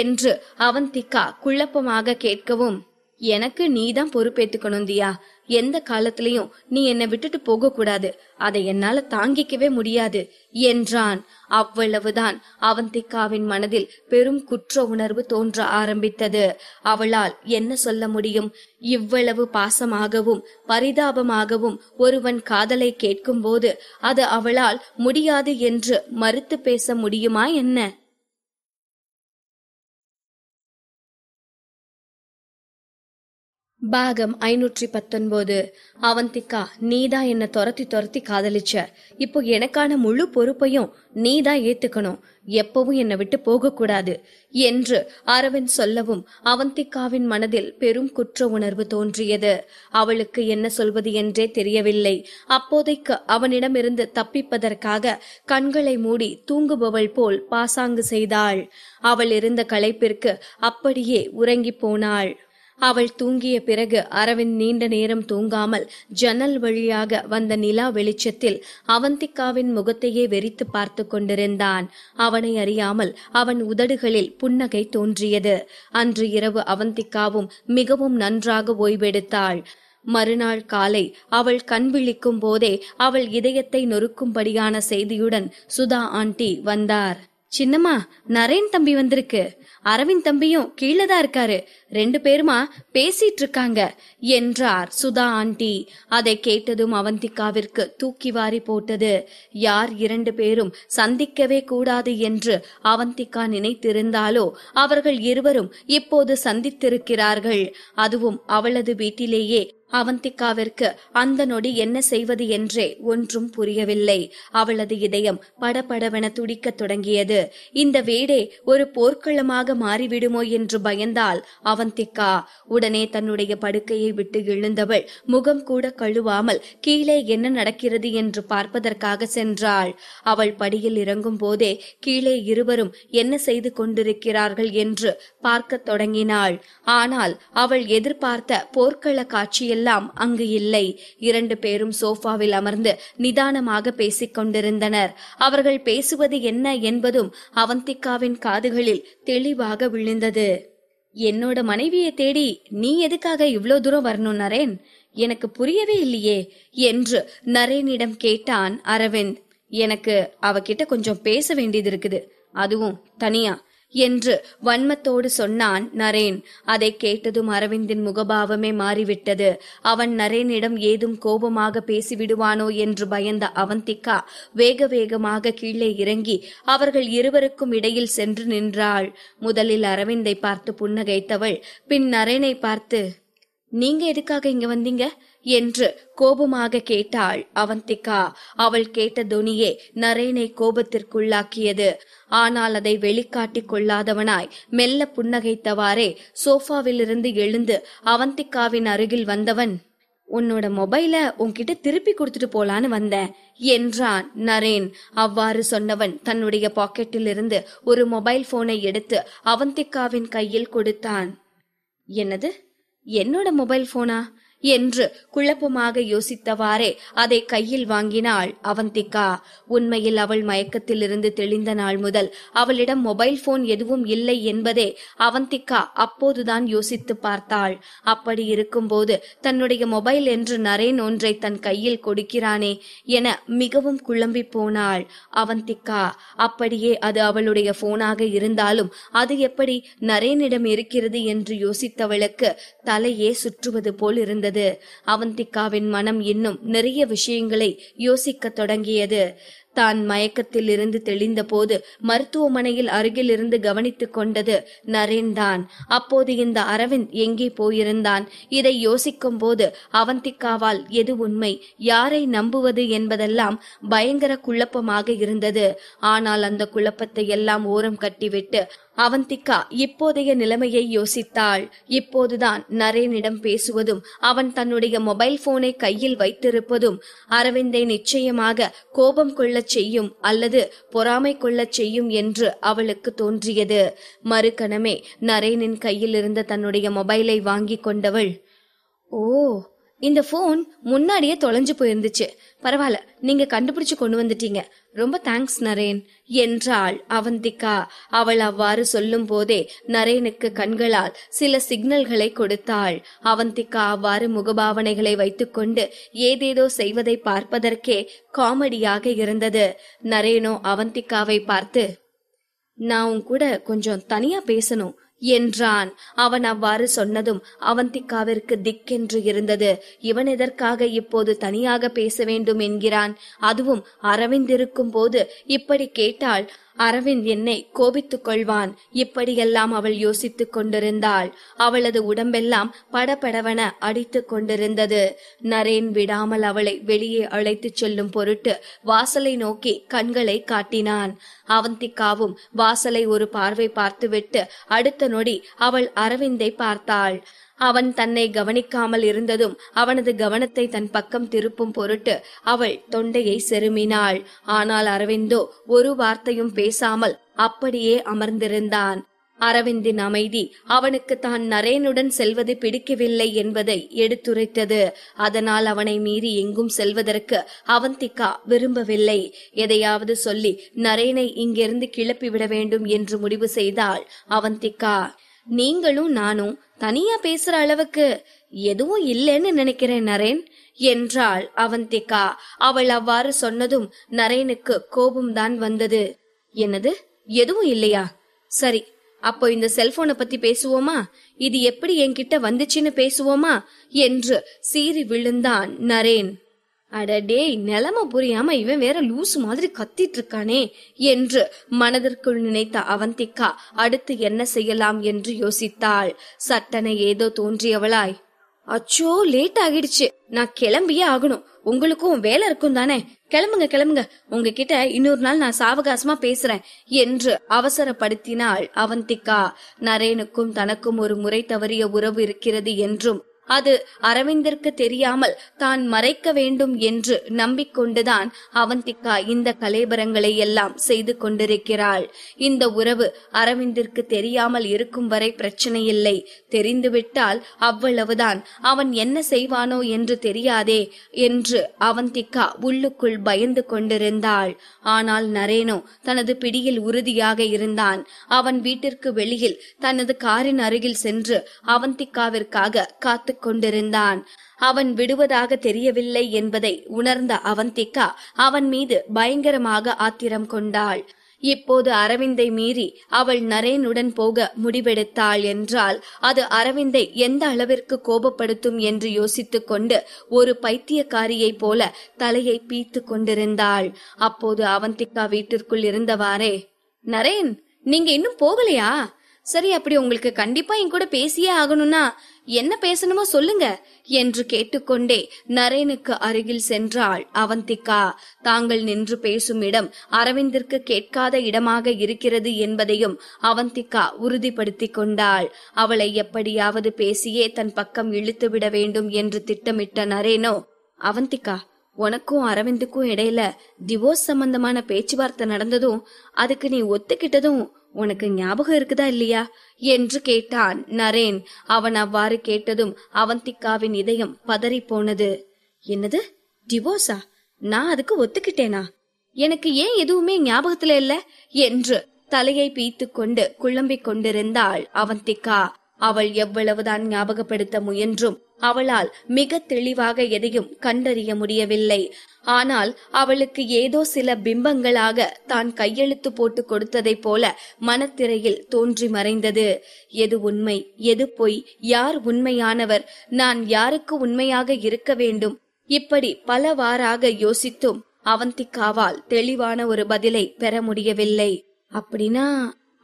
என்று அவந்திகா குழப்பமாக கேட்கவும், எனக்கு நீதான் பொறுப்பேத்துக்கணும் தியா. எந்த காலத்திலயும் நீ என்னை விட்டுட்டு போக கூடாது. அதை என்னால தாங்கிக்கவே முடியாது என்றான். அவ்வளவுதான் அவந்திகாவின் மனதில் பெரும் குற்ற உணர்வு தோன்ற ஆரம்பித்தது. அவளால் என்ன சொல்ல முடியும்? இவ்வளவு பாசமாகவும் பரிதாபமாகவும் ஒருவன் காதலை கேட்கும் போது அது அவளால் முடியாது என்று மறுத்து பேச முடியுமா என்ன? பாகம் 519. அவந்திகா, நீதான் என்ன துரத்தி துரத்தி காதலிச்ச. இப்போ எனக்கான முழு பொறுப்பையும் நீதான் ஏத்துக்கணும். எப்பவும் என்னை விட்டு போக கூடாது என்று அரவிந்த் சொல்லவும் அவந்திகாவின் மனதில் பெரும் குற்ற உணர்வு தோன்றியது. அவளுக்கு என்ன சொல்வது என்றே தெரியவில்லை. அப்போதைக்கு அவனிடமிருந்து தப்பிப்பதற்காக கண்களை மூடி தூங்குபவள் போல் பாசாங்கு செய்தாள். அவள் இருந்த களைப்பிற்கு அப்படியே உறங்கி போனாள். அவள் தூங்கிய பிறகு அரவிந்த் நீண்ட நேரம் தூங்காமல் ஜன்னல் வழியாக வந்த நிலா வெளிச்சத்தில் அவந்திகாவின் முகத்தையே வெறித்து பார்த்து கொண்டிருந்தான். அவனை அறியாமல் அவன் உதடுகளில் புன்னகை தோன்றியது. அன்று இரவு அவந்திகாவும் மிகவும் நன்றாக ஓய்வெடுத்தாள். மறுநாள் காலை அவள் கண் விழிக்கும் போதே அவள் இதயத்தை நொறுக்கும்படியான செய்தியுடன் சுதா ஆண்டி வந்தார். சின்னம்மா, நரேன் தம்பி வந்திருக்கு. அரவிந்த் தம்பியும் கீழதான் இருக்காரு. 2 பேருமா பேசிட்டு இருக்காங்க என்றார் சுதா ஆண்டி. அதை கேட்டதும் அவந்திகாவிற்கு தூக்கி வாரி போட்டது. யார் 2 பேரும் சந்திக்கவே கூடாது என்று அவந்திகா நினைத்திருந்தாலோ அவர்கள் இருவரும் இப்போது சந்தித்திருக்கிறார்கள். அதுவும் அவளது வீட்டிலேயே. அவந்திகாவிற்கு அந்த நொடி என்ன செய்வது என்றே ஒன்றும் புரியவில்லை. அவளது இதயம் படபடவென துடிக்கத் தொடங்கியது. இந்த வீடே ஒரு போர்க்களமாக மாறிவிடுமோ என்று பயந்தாள் அவந்திகா. உடனே தன்னுடைய படுக்கையை விட்டு எழுந்தவள் முகம் கூட கழுவாமல் கீழே என்ன நடக்கிறது என்று பார்ப்பதற்காக சென்றாள். அவள் படியில் இறங்கும் போதே கீழே இருவரும் என்ன செய்து கொண்டிருக்கிறார்கள் என்று பார்க்க தொடங்கினாள். ஆனால் அவள் எதிர்பார்த்த போர்க்கள காட்சியெல்லாம் அங்கு இல்லை. 2 பேரும் சோஃபாவில் அமர்ந்து நிதானமாக பேசிக் கொண்டிருந்தனர். அவர்கள் பேசுவது என்ன என்பதும் அவந்திகாவின் காதுகளில் தெளிவாக விழுந்தது. என்னோட மனைவியை தேடி நீ எதுக்காக இவ்ளோ தூரம் வரணும் நரேன்? எனக்கு புரியவே இல்லையே என்று நரேனிடம் கேட்டான் அரவிந்த். எனக்கு அவகிட்ட கொஞ்சம் பேச வேண்டியது இருக்குது, அதுவும் தனியா என்று வன்மத்தோடு சொன்னான் நரேன். அதை கேட்டதும் அரவிந்தின் முகபாவமே மாறிவிட்டது. அவன் நரேனிடம் ஏதும் கோபமாக பேசிவிடுவானோ என்று பயந்த அவந்திகா வேக வேகமாக கீழே இறங்கி அவர்கள் இருவருக்கும் இடையில் சென்று நின்றாள். முதலில் அரவிந்தை பார்த்து புன்னகைத்தவள் பின் நரேனை பார்த்து, நீங்க எதுக்காக இங்க வந்தீங்க என்று கோபமாக கேட்டாள் அவந்திகா. அவள் கேட்ட தொனியே நரேனை கோபத்திற்குள்ளாக்கியது. ஆனால் அதை வெளிக்காட்டிக் கொள்ளாதவனாய் மெல்ல புன்னகைத்தவாறே சோஃபாவிலிருந்து எழுந்து அவந்திகாவின் அருகில் வந்தவன், உன்னோட மொபைல உன்கிட்ட திருப்பி கொடுத்துட்டு போலான்னு வந்தேன் என்றான் நரேன். அவ்வாறு சொன்னவன் தன்னுடைய பாக்கெட்டில் இருந்து ஒரு மொபைல் போனை எடுத்து அவந்திகாவின் கையில் கொடுத்தான். என்னது, என்னோட மொபைல் போனா என்று குழப்பமாக யோசித்தவாறே அதை கையில் வாங்கினாள் அவந்திகா. உண்மையில் அவள் மயக்கத்தில் இருந்து தெளிந்த நாள் முதல் அவளிடம் மொபைல் போன் எதுவும் இல்லை என்பதே அவந்திகா அப்போதுதான் யோசித்து பார்த்தாள். அப்படி இருக்கும்போது தன்னுடைய மொபைல் என்று நரேன் ஒன்றை தன் கையில் கொடுக்கிறானே என மிகவும் குழம்பி போனாள் அவந்திகா. அப்படியே அது அவளுடைய போனாக இருந்தாலும் அது எப்படி நரேனிடம் இருக்கிறது என்று யோசித்தவளுக்கு தலையே சுற்றுவது போல் இருந்தது. அவந்திகாவின் மனம் இன்னும் நிறைய விஷயங்களை யோசிக்க தொடங்கியது. தான் மயக்கத்தில் இருந்து தெளிந்த போது மருத்துவமனையில் அருகில் இருந்து கவனித்துக் கொண்டது நரேன் தான். அப்போது இந்த அரவிந்த் எங்கே போயிருந்தான்? இதை யோசிக்கும் போது அவந்திகாவால் எது உண்மை, யாரை நம்புவது என்பதெல்லாம் பயங்கர குழப்பமாக இருந்தது. ஆனால் அந்த குழப்பத்தை எல்லாம் ஓரம் கட்டிவிட்டு அவந்திகா இப்போதைய நிலைமையை யோசித்தாள். இப்போதுதான் நரேனிடம் பேசுவதும் அவன் தன்னுடைய மொபைல் போனை கையில் வைத்திருப்பதும் அரவிந்தை நிச்சயமாக கோபம் கொள்ளச் செய்யும் அல்லது பொறாமை கொள்ளச் செய்யும் என்று அவளுக்கு தோன்றியது. மறுகணமே நரேனின் கையில் இருந்த தன்னுடைய மொபைலை வாங்கி கொண்டவள், ஓ, இந்த போன் முன்னாடியே தொலைஞ்சு போயிருந்துச்சு. பரவாயில்ல, நீங்க கண்டுபிடிச்சு கொண்டு வந்துட்டீங்க. ரொம்ப தேங்க்ஸ் நரேன் என்றாள் அவந்திகா. அவள் அவ்வாறு சொல்லும் போதே நரேனுக்கு கண்களால் சில சிக்னல்களை கொடுத்தாள். அவந்திகா அவ்வாறு முகபாவனைகளை வைத்துக்கொண்டு ஏதேதோ செய்வதை பார்ப்பதற்கே காமெடியாக இருந்தது. நரேனோ அவந்திகாவை பார்த்து, நான் உன் கூட கொஞ்சம் தனியா பேசணும் என்றான். அவன் அவ்வாறு சொன்னதும் அவந்திகாவிற்கு திக்கென்று இருந்தது. இவன் எதற்காக இப்போது தனியாக பேச வேண்டும் என்கிறான்? அதுவும் அரவிந்த் இருக்கும் போது இப்படி கேட்டால் அரவிந்த் என்னை கோபித்துக் கொள்வான். இப்படியெல்லாம் அவள் யோசித்துக் கொண்டிருந்தாள். அவளது உடம்பெல்லாம் படபடவென அடித்துக் கொண்டிருந்தது. நரேன் விடாமல் அவளை வெளியே அழைத்துச் செல்லும் பொருட்டு வாசலை நோக்கி கண்களை காட்டினான். அவந்திகாவும் வாசலை ஒரு பார்வை பார்த்துவிட்டு அடுத்த நொடி அவள் அரவிந்தை பார்த்தாள். அவன் தன்னை கவனிக்காமல் இருந்ததும் அவனது கவனத்தை தன் பக்கம் திருப்பும் பொருட்டு அவள் தொண்டையை செருமினாள். ஆனால் அரவிந்தோ ஒரு வார்த்தையும் பேசாமல் அப்படியே அமர்ந்திருந்தான். அரவிந்தின் அமைதி அவனுக்கு தான் நரேனுடன் செல்வது பிடிக்கவில்லை என்பதை எடுத்துரைத்தது. அதனால் அவனை மீறி எங்கும் செல்வதற்கு அவந்திகா விரும்பவில்லை. எதையாவது சொல்லி நரேனை இங்கிருந்து கிளப்பிவிட வேண்டும் என்று முடிவு செய்தாள் அவந்திகா. நீங்களும் நானும் தனியா பேசுற அளவுக்கு எதுவும் இல்லைன்னு நினைக்கிறேன் நரேன் என்றாள் அவந்திகா. அவள் அவ்வாறு சொன்னதும் நரேனுக்கு கோபம்தான் வந்தது. என்னது, எதுவும் இல்லையா? சரி, அப்போ இந்த செல்போனை பத்தி பேசுவோமா? இது எப்படி என்கிட்ட வந்துச்சுன்னு பேசுவோமா என்று சீறி விழுந்தான் நரேன். அடடே, நிலைமை புரியாம இவன் வேற லூசு மாதிரி கத்திட்டு இருக்கானே என்று மனதிற்குள் நினைத்த அவந்திகா அடுத்து என்ன செய்யலாம் என்று யோசித்தாள். சட்டென ஏதோ தோன்றியவளாய், அச்சோ லேட் ஆகிடுச்சு, நான் கிளம்பியே ஆகணும். உங்களுக்கும் வேலை இருக்கும் தானே, கிளம்புங்க கிளம்புங்க, உங்ககிட்ட இன்னொரு நாள் நான் சாவகாசமா பேசுறேன் என்று அவசரப்படுத்தினாள் அவந்திகா. நரேனுக்கும் தனக்கும் ஒரு முறை தவறிய உறவு இருக்கிறது என்றும் அது அரவிந்திற்கு தெரியாமல் தான் மறைக்க வேண்டும் என்று நம்பிக்கொண்டுதான் அவந்திகா இந்த கலேபரங்களை எல்லாம் செய்து கொண்டிருக்கிறாள். இந்த உறவு அரவிந்திற்கு தெரியாமல் இருக்கும் வரை பிரச்சனை இல்லை. தெரிந்துவிட்டால் அவ்வளவுதான். அவன் என்ன செய்வானோ என்று தெரியாதே என்று அவந்திகா உள்ளுக்குள் பயந்து கொண்டிருந்தாள். ஆனால் நரேனோ தனது பிடியில் உறுதியாக இருந்தான். அவன் வீட்டிற்கு வெளியில் தனது காரின் அருகில் சென்று அவந்திகாவிற்காக காத்து கொண்டிருந்தான். அவன் விடுவதாக தெரியவில்லை என்பதை உணர்ந்த அவந்திகா அவன் மீது பயங்கரமாக ஆத்திரம் கொண்டாள். இப்போது அரவிந்தை மீறி அவள் நரேனுடன் போக முடிவெடுத்தாள் என்றால் அது அரவிந்தை எந்த அளவிற்கு கோபப்படுத்தும் என்று யோசித்துக் கொண்டு ஒரு பைத்தியக்காரியை போல தலையை பீத்து கொண்டிருந்தாள். அப்போது அவந்திகா வீட்டிற்குள் இருந்தவாறே, நரேன், நீங்க இன்னும் போகலையா? சரி, அப்படி உங்களுக்கு கண்டிப்பா என் கூட பேசியே ஆகணும்னா என்ன பேசணுமோ சொல்லுங்க என்று கேட்டுக்கொண்டே நரேனுக்கு அருகில் சென்றாள் அவந்திகா. தாங்கள் நின்று பேசும் இடம் அரவிந்திற்கு கேட்காத இடமாக இருக்கிறது என்பதையும் அவந்திகா உறுதிப்படுத்தி கொண்டாள். அவளை எப்படியாவது பேசியே தன் பக்கம் இழுத்து விட வேண்டும் என்று திட்டமிட்ட நரேனோ, அவந்திகா, உனக்கும் அரவிந்துக்கும் இடையில டிவோர்ஸ் சம்பந்தமான பேச்சுவார்த்தை நடந்ததும் அதுக்கு நீ ஒத்துக்கிட்டதும் உனக்கு ஞாபகம் இருக்குதா இல்லையா என்று கேட்டான் நரேன். அவன் அவ்வாறு கேட்டதும் அவந்திகாவின் இதயம் பதறி போனது. என்னது, டிவோர்ஸா? நான் அதுக்கு ஒத்துக்கிட்டேனா? எனக்கு ஏன் எதுவுமே ஞாபகத்துல இல்ல என்று தலையை பீத்து கொண்டு குழம்பிக் கொண்டிருந்தாள் அவந்திகா. அவள் எவ்வளவுதான் ஞாபகப்படுத்த முயன்றும் அவளால் மிக தெளிவாக எதையும் கண்டறிய முடியவில்லை. ஆனால் அவளுக்கு ஏதோ சில பிம்பங்களாக தான் கையெழுத்து போட்டு கொடுத்ததை போல மனத்திரையில் தோன்றி மறைந்தது. எது உண்மை, எது பொய், யார் உண்மையானவர், நான் யாருக்கு உண்மையாக இருக்க வேண்டும், இப்படி பலவாறாக யோசித்தும் அவந்திகாவால் தெளிவான ஒரு பதிலை பெற முடியவில்லை. அப்படின்னா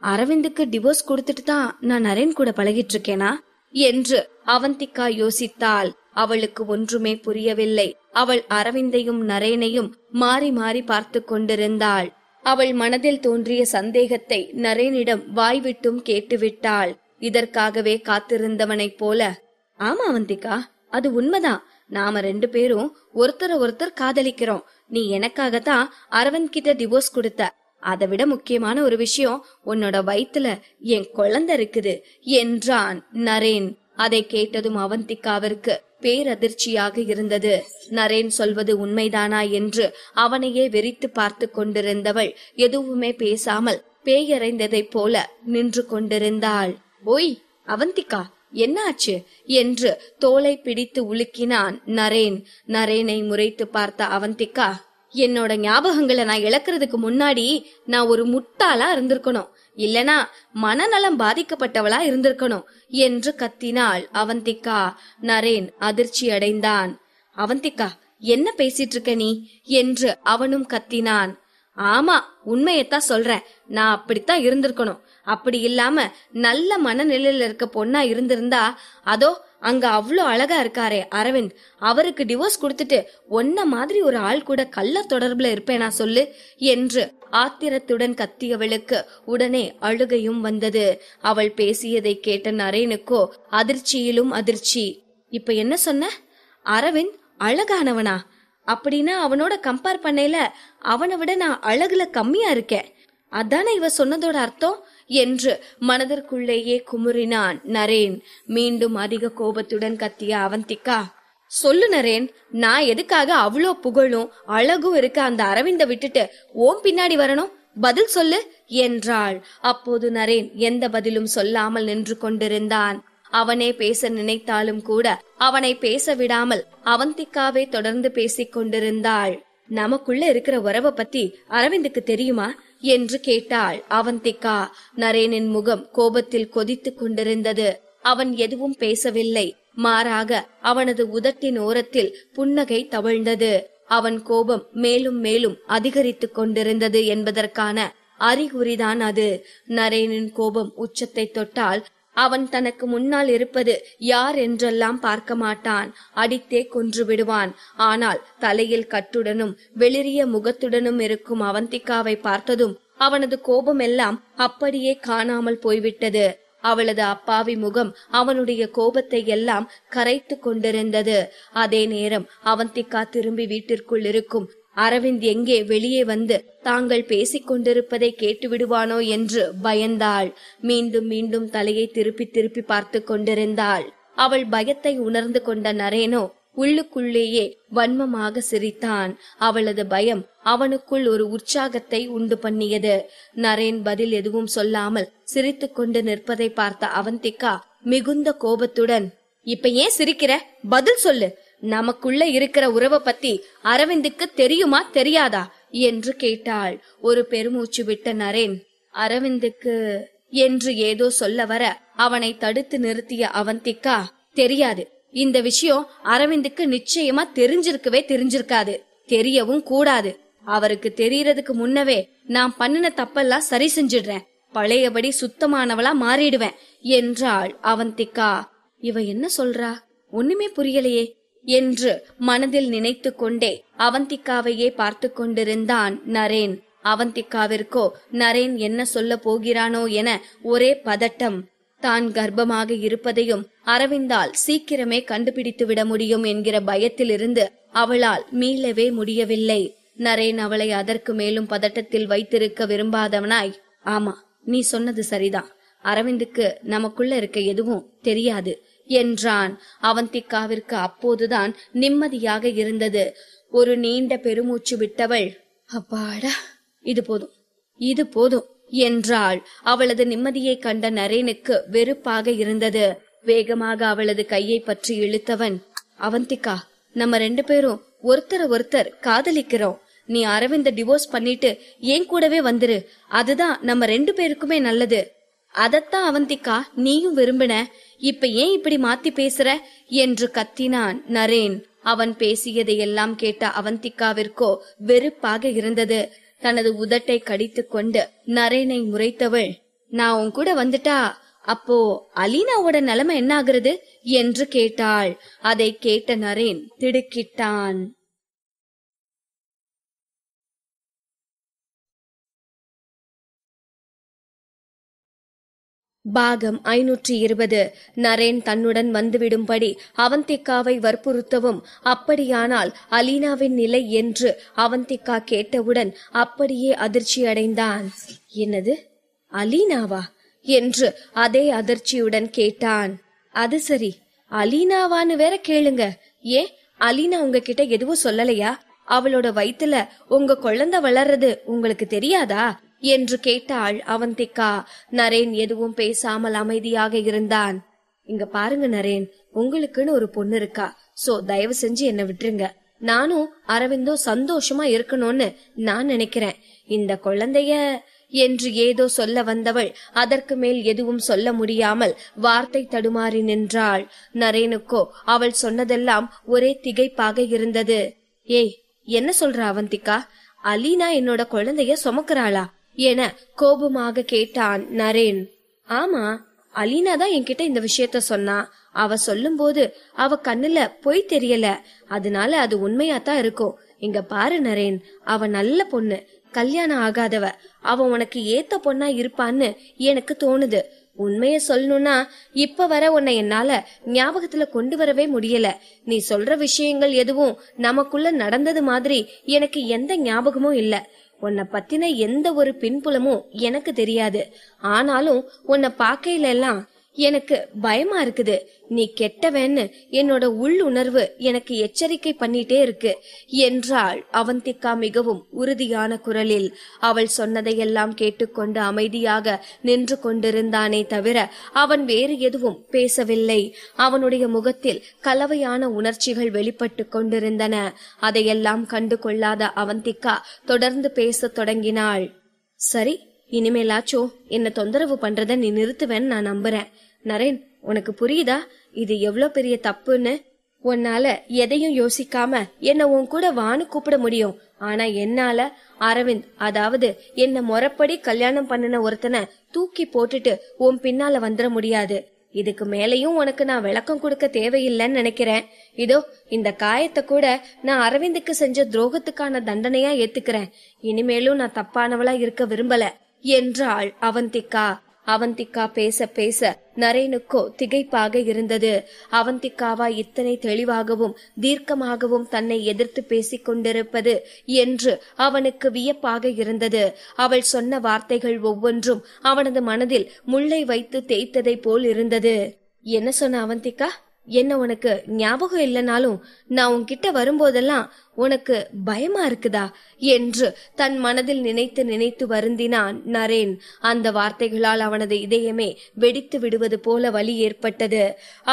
அரவிந்துக்கு டிவோர்ஸ் கொடுத்துட்டு தான் நான் நரேன் கூட பழகிட்டு இருக்கேனா என்று அவந்திகா யோசித்தாள். அவளுக்கு ஒன்றுமே புரியவில்லை. அவள் அரவிந்தையும் நரேனையும் மாறி மாறி பார்த்து கொண்டிருந்தாள். அவள் மனதில் தோன்றிய சந்தேகத்தை நரேனிடம் வாய்விட்டும் கேட்டுவிட்டாள். இதற்காகவே காத்திருந்தவனைப் போல, ஆமா அவந்திகா, அது உண்மைதான். நாம 2 பேரும் ஒருத்தரை ஒருத்தர் காதலிக்கிறோம். நீ எனக்காகத்தான் அரவிந்த் கிட்ட டிவோர்ஸ் கொடுத்த. அதை விட முக்கியமான ஒரு விஷயம், உன்னோட வயித்துல என் குழந்தை இருக்குது என்றான் நரேன். அதை கேட்டதும் அவந்திகாவிற்கு பேரதிர்ச்சியாக இருந்தது. நரேன் சொல்வது உண்மைதானா என்று அவனையே வெறித்து பார்த்து கொண்டிருந்தவள் எதுவுமே பேசாமல் பேயறைந்ததைப் போல நின்று கொண்டிருந்தாள். ஓய் அவந்திகா, என்னாச்சு என்று தோளை பிடித்து உலுக்கினான் நரேன். நரேனை முறைத்து பார்த்த அவந்திகா, என்னோட ஞாபகங்களை நான் இழக்கிறதுக்கு முன்னாடி நான் ஒரு முட்டாளா இருந்திருக்கணும், இல்லனா மனநலம் பாதிக்கப்பட்டவளா இருந்திருக்கணும் என்று கத்தினாள் அவந்திகா. நரேன் அதிர்ச்சி அடைந்தான். அவந்திகா, என்ன பேசிட்டு இருக்க நீ என்று அவனும் கத்தினான். ஆமா, உண்மையத்தான் சொல்றேன். நான் அப்படித்தான் இருந்திருக்கணும். அப்படி இல்லாம நல்ல மனநிலையில இருக்க பொண்ணா இருந்திருந்தா, அதோ அங்க அவ்வளோ அழகா இருக்காரே அரவிந்த், அவருக்கு டிவோர்ஸ் கொடுத்துட்டு ஒன்ன மாதிரி ஒரு ஆள் கூட கள்ள தொடர்புல இருப்பேனா சொல்லு என்று ஆத்திரத்துடன் கத்தியவளுக்கு உடனே அழுகையும் வந்தது. அவள் பேசியதை கேட்ட நரேனுக்கோ அதிர்ச்சியிலும் அதிர்ச்சி. இப்ப என்ன சொன்ன? அரவிந்த் அழகானவனா? அப்படின்னா அவனோட கம்பேர் பண்ணையில அவனை விட நான் அழகுல கம்மியா இருக்கேன், அதானே இவ சொன்னதோட அர்த்தம் என்று மனதிற்குள்ளேயே குமுறினான் நரேன். மீண்டும் அதிக கோபத்துடன் கத்திய அவந்திகா, சொல்லு நரேன், நான் எதுக்காக அவ்வளோ புகழும் அழகும் இருக்க அந்த அரவிந்த விட்டுட்டு ஓம் பின்னாடி வரணும்? பதில் சொல்லு என்றாள். அப்போது நரேன் எந்த பதிலும் சொல்லாமல் நின்று கொண்டிருந்தான். அவனே பேச நினைத்தாலும் கூட அவனை பேச விடாமல் அவந்திகாவே தொடர்ந்து பேசிக் கொண்டிருந்தாள். நமக்குள்ள இருக்கிற உறவை பத்தி அரவிந்துக்கு தெரியுமா என்று கேட்டாள் அவந்திகா. நரேனின் முகம் கோபத்தில் கொதித்துக் கொண்டிருந்தது. அவன் எதுவும் பேசவில்லை. மாறாக அவனது உதட்டின் ஓரத்தில் புன்னகை தவழ்ந்தது. அவன் கோபம் மேலும் மேலும் அதிகரித்துக் கொண்டிருந்தது என்பதற்கான அறிகுறிதான் அது. நரேனின் கோபம் உச்சத்தை தொட்டால் அவன் தனக்கு முன்னால் இருப்பது யார் என்றெல்லாம் பார்க்க மாட்டான், அடித்தே கொன்று விடுவான். ஆனால் தலையில் கட்டுடனும் வெளிரிய முகத்துடனும் இருக்கும் அவந்திகாவை பார்த்ததும் அவனது கோபம் எல்லாம் அப்படியே காணாமல் போய்விட்டது. அவளது அப்பாவி முகம் அவனுடைய கோபத்தை எல்லாம் கரைத்து கொண்டிருந்தது. அதே நேரம் அவந்திகா திரும்பி வீட்டிற்குள் இருக்கும் அரவிந்த் எங்கே வெளியே வந்து தாங்கள் பேசிக் கொண்டிருப்பதை கேட்டு விடுவானோ என்று பயந்தாள். மீண்டும் மீண்டும் தலையை திருப்பி திருப்பி பார்த்து கொண்டிருந்தாள். அவள் பயத்தை உணர்ந்து கொண்ட நரேனோ உள்ளுக்குள்ளேயே வன்மமாக சிரித்தான். அவளது பயம் அவனுக்குள் ஒரு உற்சாகத்தை உண்டு பண்ணியது. நரேன் பதில் எதுவும் சொல்லாமல் சிரித்து கொண்டு நிற்பதை பார்த்த அவந்திகா மிகுந்த கோபத்துடன், இப்ப ஏன் சிரிக்கிற? பதில் சொல்லு. நமக்குள்ள இருக்கிற உறவை பத்தி அரவிந்துக்கு தெரியுமா தெரியாதா என்று கேட்டாள். ஒரு பெருமூச்சு விட்ட நரேன், அரவிந்துக்கு என்று ஏதோ சொல்ல வர அவனை தடுத்து நிறுத்திய அவந்திகா, தெரியாது. இந்த விஷயம் அரவிந்துக்கு நிச்சயமா தெரிஞ்சிருக்காது, தெரியவும் கூடாது. அவருக்கு தெரியறதுக்கு முன்னவே நான் பண்ணின தப்பெல்லாம் சரி செஞ்சிடுறேன், பழையபடி சுத்தமானவளா மாறிடுவேன் என்றாள் அவந்திகா. இவ என்ன சொல்றா? ஒண்ணுமே புரியலையே என்று மனதில் நினைத்து கொண்டே அவந்திகாவையே பார்த்து கொண்டிருந்தான் நரேன். அவந்திகாவிற்கோ நரேன் என்ன சொல்ல போகிறானோ என ஒரே பதட்டம். தான் கர்ப்பமாக இருப்பதையும் அரவிந்தால் சீக்கிரமே கண்டுபிடித்து விட முடியும் என்கிற பயத்திலிருந்து அவளால் மீளவே முடியவில்லை. நரேன் அவளை அதற்கு மேலும் பதட்டத்தில் வைத்திருக்க விரும்பாதவனாய், ஆமா, நீ சொன்னது சரிதான், அரவிந்துக்கு நமக்குள்ள இருக்க எதுவும் தெரியாது என்றான். அவந்திகாவிற்கு அப்போதுதான் நிம்மதியாக இருந்தது. ஒரு நீண்ட பெருமூச்சு விட்டவள், அப்பாடா, இது போதும் என்றாள். அவளது நிம்மதியை கண்ட நரேனுக்கு வெறுப்பாக இருந்தது. வேகமாக அவளது கையை பற்றி இழுத்தவன், அவந்திகா, நம்ம 2 பேரும் ஒருத்தர் காதலிக்கிறோம். நீ அரவிந்த டிவோர்ஸ் பண்ணிட்டு என் கூடவே வந்துரு, அதுதான் நம்ம 2 பேருக்குமே நல்லது. அதத்தான் அவந்திகா நீயும் விரும்பின, இப்ப ஏன் இப்படி மாத்தி பேசுற என்று கத்தினான் நரேன். அவன் பேசியதையெல்லாம் கேட்ட அவந்திகாவிற்கோ வெறுப்பாக இருந்தது. தனது உதட்டை கடித்து கொண்டு நரேனை முறைத்தவள், நான் உன் கூட வந்துட்டா அப்போ அலீனாவோட நிலைமை என்ன ஆகுறது என்று கேட்டாள். அதை கேட்ட நரேன் திடுக்கிட்டான். பாகம் 520. நரேன் தன்னுடன் வந்துவிடும்படி அவந்திகாவை வற்புறுத்தவும், அப்படியானால் அலீனாவின் நிலை என்று அவந்திகா கேட்டவுடன் அப்படியே அதிர்ச்சி அடைந்தான். என்னது, அலீனாவா என்று அதே அதிர்ச்சியுடன் கேட்டான். அது சரி, அலீனாவான்னு வேற கேளுங்க. ஏன் அலீனா உங்ககிட்ட எதுவும் சொல்லலையா? அவளோட வயித்துல உங்க குழந்தை வளர்றது உங்களுக்கு தெரியாதா என்று கேட்டாள் அவந்திகா. நரேன் எதுவும் பேசாமல் அமைதியாக இருந்தான். இங்க பாருங்க நரேன், உங்களுக்குன்னு ஒரு பொண்ணு இருக்கா. சோ தயவு செஞ்சு என்ன விட்டுருங்க. நானும் அரவிந்தும் சந்தோஷமா இருக்கணும்னு நான் நினைக்கிறேன். இந்த குழந்தைய என்று ஏதோ சொல்ல வந்தவள் அதற்கு மேல் எதுவும் சொல்ல முடியாமல் வார்த்தை தடுமாறி நின்றாள். நரேனுக்கோ அவள் சொன்னதெல்லாம் ஒரே திகைப்பாக இருந்தது. ஏய், என்ன சொல்ற அவந்திகா? அலீனா என்னோட குழந்தைய சுமக்கிறாளா என கோபமாக கேட்டான் நரேன். ஆமா, அலீனா தான் என்கிட்ட இந்த விஷயத்த சொன்னா. அவ சொல்லும் போது அவ கண்ணுல பொய் தெரியல, அதனால அது உண்மையாத்தான் இருக்கும். இங்க பாரு நரேன், அவ நல்ல பொண்ணு, கல்யாணம் ஆகாதவ. அவ உனக்கு ஏத்த பொண்ணா இருப்பான்னு எனக்கு தோணுது. உண்மைய சொல்லணும்னா இப்ப வர உன்னை என்னால ஞாபகத்துல கொண்டு வரவே முடியல. நீ சொல்ற விஷயங்கள் எதுவும் நமக்குள்ள நடந்தது மாதிரி எனக்கு எந்த ஞாபகமும் இல்ல. உன்னை பத்தின எந்த ஒரு பின்புலமும் எனக்கு தெரியாது. ஆனாலும் உன்னை பாக்கையில எல்லாம் எனக்கு பயமா இருக்குது. நீ கெட்டவன்னு என்னோட உள் உணர்வு எனக்கு எச்சரிக்கை பண்ணிட்டே இருக்கு என்றாள் அவந்திகா மிகவும் உறுதியான குரலில். அவள் சொன்னதையெல்லாம் கேட்டுக்கொண்டு அமைதியாக நின்று கொண்டிருந்தானே தவிர அவன் வேறு எதுவும் பேசவில்லை. அவனுடைய முகத்தில் கலவையான உணர்ச்சிகள் வெளிப்பட்டு கொண்டிருந்தன. அதையெல்லாம் கண்டு கொள்ளாத அவந்திகா தொடர்ந்து பேசத் தொடங்கினாள். சரி, இனிமேலாச்சும் என்ன தொந்தரவு பண்றத நீ நிறுத்துவேன்னு நான் நம்புறேன். நரேன், உனக்கு புரியுதா இது எவ்வளவு பெரிய தப்புன்னு? உன்னால எதையும் யோசிக்காம என்ன உன் கூட வான்னு கூப்பிட முடியும். ஆனா என்னால அரவிந்த், அதாவது என்ன முறைப்படி கல்யாணம் பண்ணின ஒருத்தனை தூக்கி போட்டுட்டு உன் பின்னால வந்துட முடியாது. இதுக்கு மேலையும் உனக்கு நான் விளக்கம் கொடுக்க தேவையில்லைன்னு நினைக்கிறேன். இதோ இந்த காயத்தை கூட நான் அரவிந்துக்கு செஞ்ச துரோகத்துக்கான தண்டனையா ஏத்துக்கிறேன். இனிமேலும் நான் தப்பானவளா இருக்க விரும்பல என்றாள் அவந்திகா. அவந்திகா பேச பேச நரேனுக்கோ திகைப்பாக இருந்தது. அவந்திகாவா இத்தனை தெளிவாகவும் தீர்க்கமாகவும் தன்னை எதிர்த்து பேசிக் கொண்டிருப்பது என்று அவனுக்கு வியப்பாக இருந்தது. அவள் சொன்ன வார்த்தைகள் ஒவ்வொன்றும் அவனது மனதில் முள்ளை வைத்து தேய்த்ததை போல் இருந்தது. என்ன சொன்ன அவந்திகா? என்ன உனக்கு ஞாபகம் இல்லைனாலும் நான் உன்கிட்ட வரும்போதெல்லாம் உனக்கு பயமா இருக்குதா என்று தன் மனதில் நினைத்து நினைத்து வருந்தினான் நரேன். அந்த வார்த்தைகளால் அவனது இதயமே வெடித்து விடுவது போல வலி ஏற்பட்டது.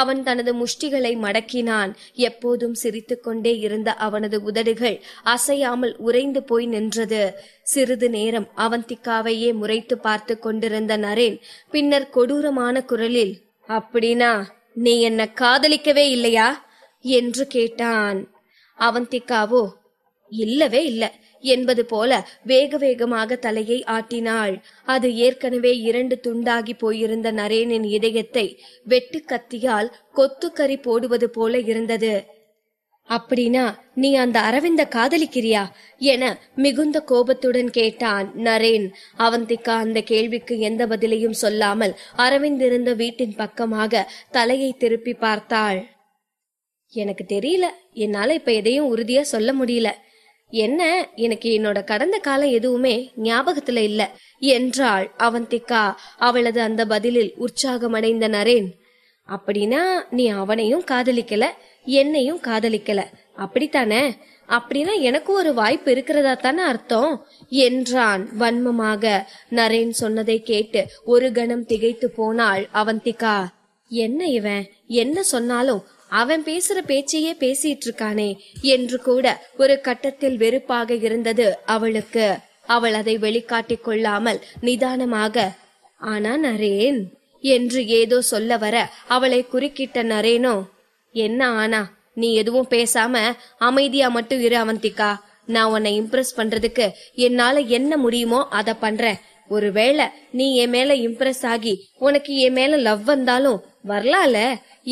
அவன் தனது முஷ்டிகளை மடக்கினான். எப்போதும் சிரித்து கொண்டே இருந்த அவனது உதடுகள் அசையாமல் உறைந்து போய் நின்றது. சிறிது நேரம் அவந்திகாவையே முறைத்து பார்த்து கொண்டிருந்த நரேன் பின்னர் கொடூரமான குரலில், அப்படின்னா நீ என்ன காதலிக்கவே இல்லையா என்று கேட்டான். அவந்திகாவோ இல்லவே இல்ல என்பது போல வேக வேகமாக தலையை ஆட்டினாள். அது ஏற்கனவே 2 துண்டாகி போயிருந்த நரேனின் இதயத்தை வெட்டு கத்தியால் கொத்துக்கறி போடுவது போல இருந்தது. அப்படின்னா நீ அந்த அரவிந்த காதலிக்கிறியா என மிகுந்த கோபத்துடன் கேட்டான் நரேன். அவந்திகா அந்த கேள்விக்கு எந்த பதிலையும் சொல்லாமல் அரவிந்த் இருந்த வீட்டின் பக்கமாக தலையை திருப்பி பார்த்தாள். எனக்கு தெரியல, என்னால இப்ப எதையும் உறுதியா சொல்ல முடியல. என்ன, எனக்கு என்னோட கடந்த காலம் எதுவுமே ஞாபகத்துல இல்ல என்றாள் அவந்திகா. அவளது அந்த பதிலில் உற்சாகமடைந்த நரேன், அப்படின்னா நீ அவனையும் காதலிக்கல, என்னையும் காதலிக்கல, அப்படித்தானே? அப்படின்னா எனக்கு ஒரு வாய்ப்பு இருக்கிறதா தானே அர்த்தம் என்றான் வன்மமாக. நரேன் சொன்னதை கேட்டு ஒரு கணம் திகைத்து போனாள் அவந்திகா. என்ன இவன் என்ன சொன்னாலும் அவன் பேசுற பேச்சையே பேசிட்டு இருக்கானே என்று கூட ஒரு கட்டத்தில் வெறுப்பாக இருந்தது அவளுக்கு. அவள் அதை வெளிக்காட்டிக் கொள்ளாமல் நிதானமாக, ஆனா நரேன் என்று ஏதோ சொல்ல வர அவளை குறுக்கிட்ட நரேனோ, என்ன ஆனா? நீ எதுவும் பேசாம அமைதியா மட்டும் இரு அவந்திகா. நான் உன்னை இம்ப்ரெஸ் பண்றதுக்கு என்னால என்ன முடியுமோ அத பண்றேன். ஒருவேளை நீ என் மேல இம்ப்ரெஸ் ஆகி உனக்கு என் மேல லவ் வந்தாலும் வரலால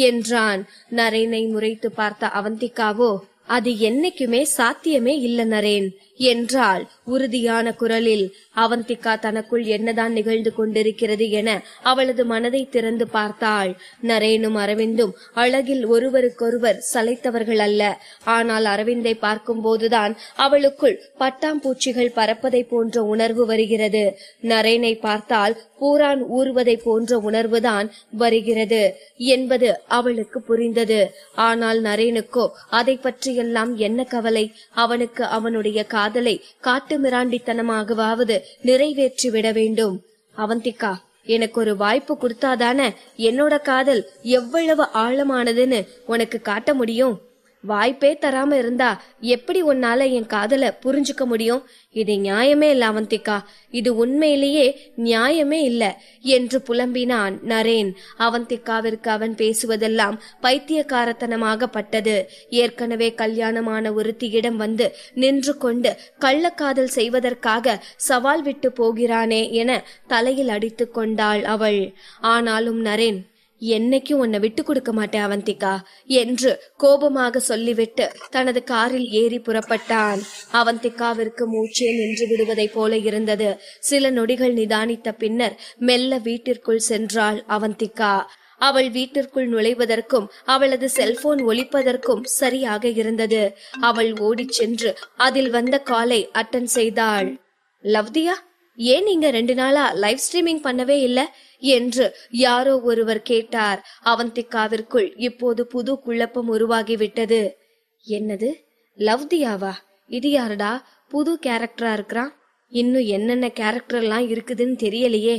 என்றான். நரேனை முறைத்து பார்த்த அவந்திகாவோ, அது என்னைக்குமே சாத்தியமே இல்ல நரேன். என்றாள் உறுதியான குரலில். அவந்திகா தனக்குள் என்னதான் நிகழ்ந்து கொண்டிருக்கிறது என அவளது மனதை திறந்து பார்த்தாள். நரேனும் அரவிந்தும் அழகில் ஒருவருக்கொருவர் சளைத்தவர்கள் அல்ல. ஆனால் அரவிந்தை பார்க்கும் போதுதான் அவளுக்குள் பட்டாம்பூச்சிகள் பறப்பதை போன்ற உணர்வு வருகிறது. நரேனை பார்த்தால் பூரான் ஊறுவதை போன்ற உணர்வுதான் வருகிறது என்பது அவளுக்கு புரிந்தது. ஆனால் நரேனுக்கோ அதை பற்றியெல்லாம் என்ன கவலை? அவனுக்கு அவனுடைய காதலை காட்டு மிராண்டித்தனமாகவாவது நிறைவேற்றி விட வேண்டும். அவந்திகா, எனக்கு ஒரு வாய்ப்பு கொடுத்தாதானே என்னோட காதல் எவ்வளவு ஆழமானதுன்னு உனக்கு காட்ட முடியும். வாய்ப்பே தராம இருந்தா எப்படி உன்னால என் காதல புரிஞ்சுக்க முடியும்? இது நியாயமே இல்ல அவந்திகா, இது உண்மையிலேயே நியாயமே இல்ல என்று புலம்பினான் நரேன். அவந்திகாவிற்கு அவன் பேசுவதெல்லாம் பைத்தியக்காரத்தனமாக பட்டது. ஏற்கனவே கல்யாணமான ஒருத்தியிடம் வந்து நின்று கொண்டு கள்ளக்காதல் செய்வதற்காக சவால் விட்டு போகிறானே என தலையில் அடித்து கொண்டாள் அவள். ஆனாலும் நரேன், என்னைக்கும் உன்னை விட்டு கொடுக்க மாட்டேன் அவந்திகா என்று கோபமாக சொல்லிவிட்டு தனது காரில் ஏறி புறப்பட்டான். அவந்திகாவிற்கு மூச்சே நின்று விடுவதை போல இருந்தது. சில நொடிகள் நிதானித்த பின்னர் மெல்ல வீட்டிற்குள் சென்றாள் அவந்திகா. அவள் வீட்டிற்குள் நுழைவதற்கும் அவளது செல்போன் ஒலிப்பதற்கும் சரியாக இருந்தது. அவள் ஓடிச் சென்று அதில் வந்த காலை அட்டன் செய்தாள். லவ்தியா, ஏன் நீங்க 2 நாளா லைவ் ஸ்ட்ரீமிங் பண்ணவே இல்ல என்று யாரோ ஒருவர் கேட்டார். அவந்திகாவிற்குள் இப்போது புது குழப்பம் உருவாகிவிட்டது. என்னது, லவ்தியாவா? இது யாருடா? புது கேரக்டரா இருக்கிறான். இன்னும் என்னென்ன கேரக்டர் எல்லாம் இருக்குதுன்னு தெரியலையே.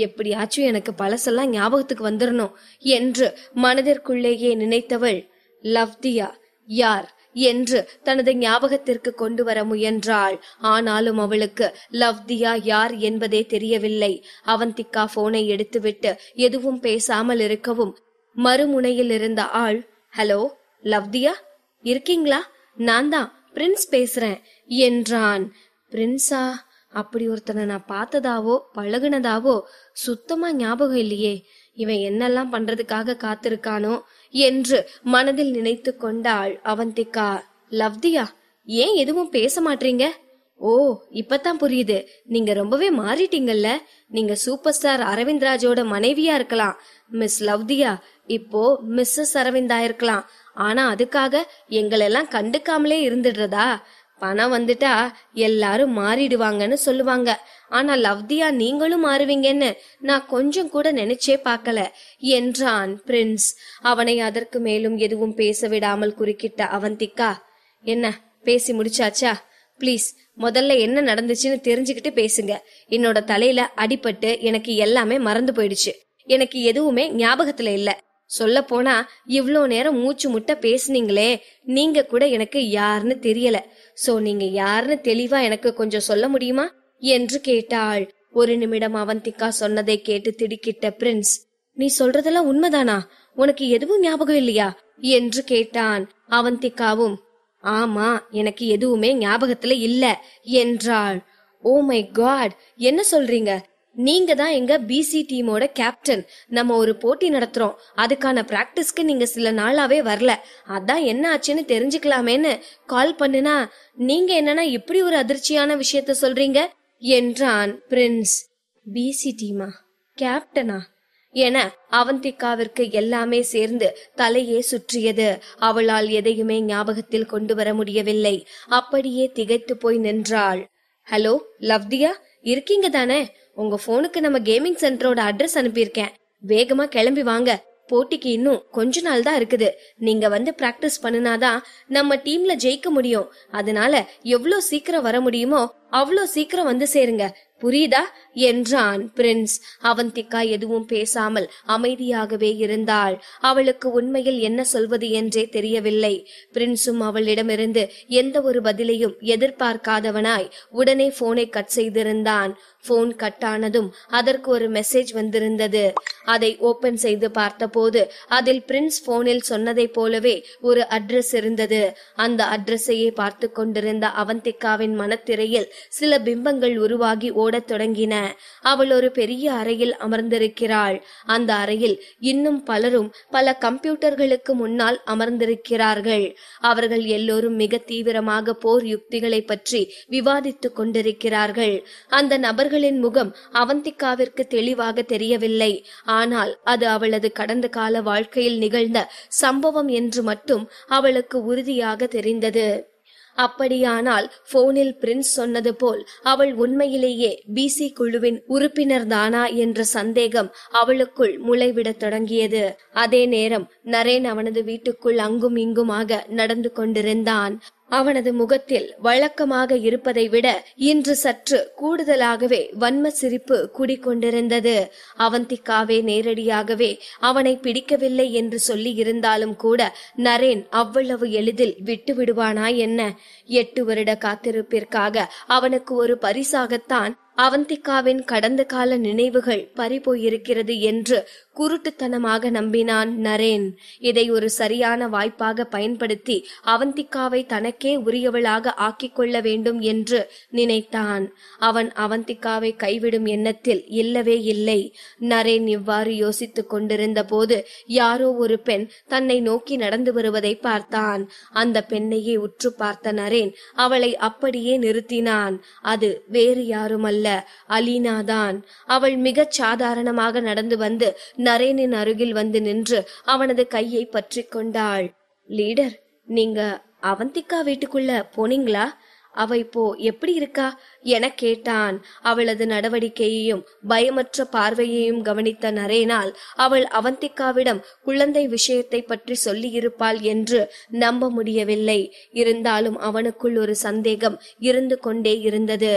எப்படியாச்சும் எனக்கு பழசெல்லாம் ஞாபகத்துக்கு வந்துடணும் என்று மனதிற்குள்ளேயே நினைத்தவள் லவ்தியா யார் என்று தனது ஞாபகத்திற்கு கொண்டு வர முயன்றாள். ஆனாலும் அவளுக்கு லவ்தியா யார் என்பதே தெரியவில்லை. அவந்திகா போனை எடுத்துவிட்டு எதுவும் பேசாமல் இருக்கவும் மறுமுனையில் இருந்த ஆள், ஹலோ லவ்தியா, இருக்கீங்களா? நான் தான் பிரின்ஸ் பேசுறேன் என்றான். பிரின்ஸா? அப்படி ஒருத்தனை நான் பார்த்ததாவோ பழகுனதாவோ சுத்தமா ஞாபகம் இல்லையே. இவன் என்னெல்லாம் பண்றதுக்காக காத்திருக்கானோ என்று மனதில் நினைத்து கொண்டாள் அவந்திகா. லவ்தியா, ஏன் எதுவும் பேச மாட்டீங்க? ஓ, இப்பதான் புரியுது. நீங்க ரொம்பவே மாறிட்டீங்கல்ல. நீங்க சூப்பர் ஸ்டார் அரவிந்த்ராஜோட மனைவியா இருக்கலாம். மிஸ் லவ்தியா இப்போ மிஸ்ஸஸ் அரவிந்தா இருக்கலாம். ஆனா அதுக்காக எங்களெல்லாம் கண்டுக்காமலே இருந்துடுறதா? பணம் வந்துட்டா எல்லாரும் மாறிடுவாங்கன்னு சொல்லுவாங்க. ஆனா லவ்தியா நீங்களும் மாறுவீங்கன்னு நான் கொஞ்சம் கூட நினைச்சே பார்க்கல என்றான் பிரின்ஸ். அவனை அதற்கு மேலும் எதுவும் பேச விடாமல் குறுக்கிட்ட அவந்திகா, என்ன பேசி முடிச்சாச்சா? பிளீஸ் முதல்ல என்ன நடந்துச்சுன்னு தெரிஞ்சுக்கிட்டு பேசுங்க. என்னோட தலையில அடிபட்டு எனக்கு எல்லாமே மறந்து போயிடுச்சு. எனக்கு எதுவுமே ஞாபகத்துல இல்ல. சொல்ல போனா இவ்ளோ நேரம் மூச்சு முட்ட பேசுனீங்களே, நீங்க கூட எனக்கு யாருன்னு தெரியல. சோ நீங்க யாருன்னு தெளிவா எனக்கு கொஞ்சம் சொல்ல முடியுமா என்று கேட்டாள். ஒரு நிமிடம் அவந்திகா சொன்னதை கேட்டு திடுக்கிட்ட பிரின்ஸ், நீ சொல்றதெல்லாம் உண்மைதானா? உனக்கு எதுவும் ஞாபகம் இல்லையா என்று கேட்டான். அவந்திகாவும், ஆமா, எனக்கு எதுவுமே ஞாபகத்துல இல்ல என்றாள். ஓ மை காட், என்ன சொல்றீங்க? நீங்க தான் எங்க பிசி டீமோட கேப்டன். நம்ம ஒரு போட்டி நடத்துறோம். அதுக்கான பிராக்டிஸ்க்கு நீங்க சில நாளாவே வரல. அதான் என்ன ஆச்சுன்னு தெரிஞ்சுக்கலாமேன்னு கால் பண்ணுனா நீங்க என்னன்னா இப்படி ஒரு அதிர்ச்சியான விஷயத்த சொல்றீங்க என்றான் பிரின்ஸ். பிசி டீமா, கேப்டனா என அவந்திகாவிற்கு எல்லாமே சேர்ந்து தலையே சுற்றியது. அவளால் எதையுமே ஞாபகத்தில் கொண்டு வர முடியவில்லை. அப்படியே திகைத்து போய் நின்றாள். ஹலோ லவ்தியா, இருக்கீங்க தானே? உங்க போனுக்கு நம்ம கேமிங் சென்டரோட அட்ரஸ் அனுப்பியிருக்கேன். வேகமா கிளம்பி வாங்க. போட்டிக்கு இன்னும் கொஞ்ச நாள் தான் இருக்குது. நீங்க வந்து பிராக்டிஸ் பண்ணினாதான் நம்ம டீம்ல ஜெயிக்க முடியும். அதனால எவ்வளவு சீக்கிரம் வர முடியுமோ அவ்வளோ சீக்கிரம் வந்து சேருங்க, புரியுதா என்றான் பிரின்ஸ். அவந்திகா எதுவும் பேசாமல் அமைதியாகவே இருந்தாள். அவளுக்கு உண்மையில் என்ன சொல்வது என்றே தெரியவில்லை. பிரின்ஸும் அவளிடமிருந்து எந்த ஒரு பதிலையும் எதிர்பார்க்காதவனாய் உடனே போனை கட் செய்திருந்தான். போன் கட்டானதும் அதற்கு ஒரு மெசேஜ் வந்திருந்தது. அதை ஓபன் செய்து பார்த்தபோது அதில் பிரின்ஸ் போனில் சொன்னதை போலவே ஒரு அட்ரஸ் இருந்தது. அந்த அட்ரஸையே பார்த்து கொண்டிருந்த அவந்திகாவின் மனத்திரையில் சில பிம்பங்கள் உருவாகி ஓடத் தொடங்கின. அவள் ஒரு பெரிய அறையில் அமர்ந்திருக்கிறாள். அந்த அறையில் இன்னும் பலரும் பல கம்ப்யூட்டர்களுக்கு முன்னால் அமர்ந்திருக்கிறார்கள். அவர்கள் எல்லோரும் மிக தீவிரமாக போர் யுக்திகளை பற்றி விவாதித்துக் கொண்டிருக்கிறார்கள். அந்த நபர்களின் முகம் அவந்திகாவிற்கு தெளிவாக தெரியவில்லை. ஆனால் அது அவளது கடந்த கால வாழ்க்கையில் நிகழ்ந்த சம்பவம் என்று மட்டும் அவளுக்கு உறுதியாக தெரிந்தது. அப்படியானால் போனில் பிரின்ஸ் சொன்னது போல் அவள் உண்மையிலேயே பிசி குழுவின் உறுப்பினர் தானா என்ற சந்தேகம் அவளுக்குள் முளைவிடத் தொடங்கியது. அதே நேரம் நரேன் அவனது வீட்டுக்குள் அங்கும் இங்குமாக நடந்து கொண்டிருந்தான். அவனது முகத்தில் வழக்கமாக இருப்பதை விட இன்று சற்று கூடுதலாகவே வன்ம சிரிப்பு கூடிக்கொண்டிருந்தது. அவந்திகாவே நேரடியாகவே அவனை பிடிக்கவில்லை என்று சொல்லி இருந்தாலும் கூட நரேன் அவ்வளவு எளிதில் விட்டு விடுவானா என்ன? 8 வருட காத்திருப்பிற்காக அவனுக்கு ஒரு பரிசாகத்தான் அவந்திகாவின் கடந்த கால நினைவுகள் பறிபோயிருக்கிறது என்று குருட்டுத்தனமாக நம்பினான் நரேன். இதை ஒரு சரியான வாய்ப்பாக பயன்படுத்தி அவந்திகாவை தனக்கே உரியவளாக ஆக்கிக் கொள்ள வேண்டும் என்று நினைத்தான். அவன் அவந்திகாவை கைவிடும் எண்ணத்தில் இல்லவே இல்லை. நரேன் இவ்வாறு யோசித்துக் கொண்டிருந்த போது யாரோ ஒரு பெண் தன்னை நோக்கி நடந்து வருவதை பார்த்தான். அந்த பெண்ணையே உற்று பார்த்த நரேன் அவளை அப்படியே நிறுத்தினான். அது வேறு யாருமல்ல, அலீனாதான். அவள் மிகச் சாதாரணமாக நடந்து வந்து நரேனின் அருகில் வந்து நின்று அவனது கையை பற்றி கொண்டாள். லீடர், நீங்க அவந்திகா வீட்டுக்குள்ள போனீங்களா? அவ இப்போ எப்படி இருக்கா என கேட்டான். அவளது நடவடிக்கையையும் பயமற்ற பார்வையையும் கவனித்த நரேனால் அவள் அவந்திகாவிடம் குழந்தை விஷயத்தை பற்றி சொல்லி இருப்பாள் என்று நம்ப முடியவில்லை. இருந்தாலும் அவனுக்குள் ஒரு சந்தேகம் இருந்து கொண்டே இருந்தது.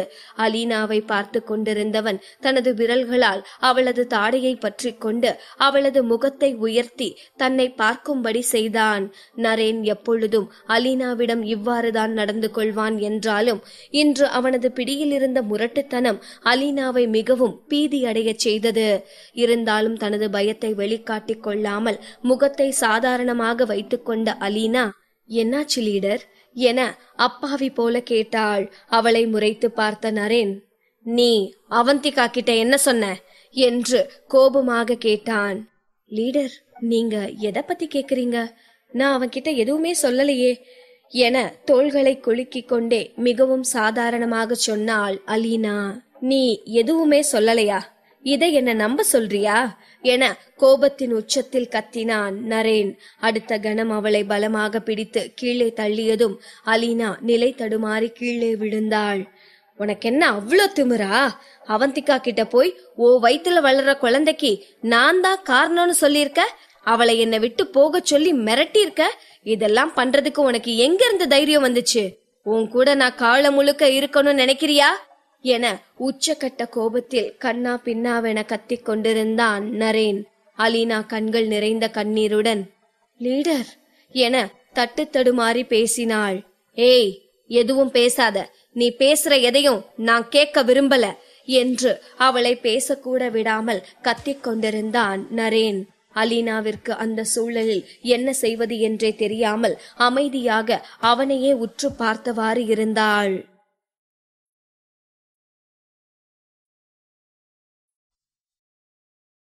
அலீனாவை பார்த்து கொண்டிருந்தவன் தனது விரல்களால் அவளது தாடையை பற்றி கொண்டு அவளது முகத்தை உயர்த்தி தன்னை பார்க்கும்படி செய்தான். நரேன் எப்பொழுதும் அலீனாவிடம் இவ்வாறுதான் நடந்து கொள்வான் என்றாலும் இன்று அவனது பிடியில் இருந்த முரட்டுத்தனம் அலீனாவை மிகவும் பீதியடைய செய்தது. இருந்தாலும் தனது பயத்தை வெளிக்காட்டிக் கொள்ளாமல் முகத்தை சாதாரணமாக வைத்துக் கொண்ட அலீனா, என்னாச்சு லீடர் என அப்பாவி போல கேட்டாள். அவளை முறைத்து பார்த்த நரேன், நீ அவந்திகா கிட்ட என்ன சொன்ன என்று கோபமாக கேட்டான். லீடர், நீங்க எதை பத்தி கேக்குறீங்க? நான் அவன்கிட்ட எதுவுமே சொல்லலையே என தோள்களை குலுக்கிக் கொண்டே மிகவும் சாதாரணமாக சொன்னாள் அலீனா. நீ எதுவுமே சொல்லலையா? இதை என்ன நம்ப சொல்றியா என கோபத்தின் உச்சத்தில் கத்தினான் நரேன். அடுத்த கணம் அவளை பலமாக பிடித்து கீழே தள்ளியதும் அலீனா நிலை தடுமாறி கீழே விழுந்தாள். உனக்கென்ன அவ்வளோ திமிரா? அவந்திகா கிட்ட போய் ஓ வயித்துல வளர்ற குழந்தைக்கு நான் தான் காரணம்னு சொல்லியிருக்க. அவளை என்னை விட்டு போக சொல்லி மிரட்டியிருக்க. இதெல்லாம் பண்றதுக்கு உனக்கு எங்க இருந்து தைரியம் வந்துச்சு? உன் கூட நான் காலம் முழுக்க இருக்கணும்னு நினைக்கிறியா என உச்சக்கட்ட கோபத்தில் கண்ணா பின்னாவென கத்திக் கொண்டிருந்தான் நரேன். அலீனா கண்கள் நிறைந்த கண்ணீருடன் லீடர் என தட்டு தடுமாறி பேசினாள். ஏய், எதுவும் பேசாத. நீ பேசுற எதையும் நான் கேட்க விரும்பல என்று அவளை பேசக்கூட விடாமல் கத்திக் கொண்டிருந்தான் நரேன். அலீனாவிற்கு அந்த சூழலில் என்ன செய்வது என்றே தெரியாமல் அமைதியாக அவனையே உற்று பார்த்தவாறு இருந்தாள்.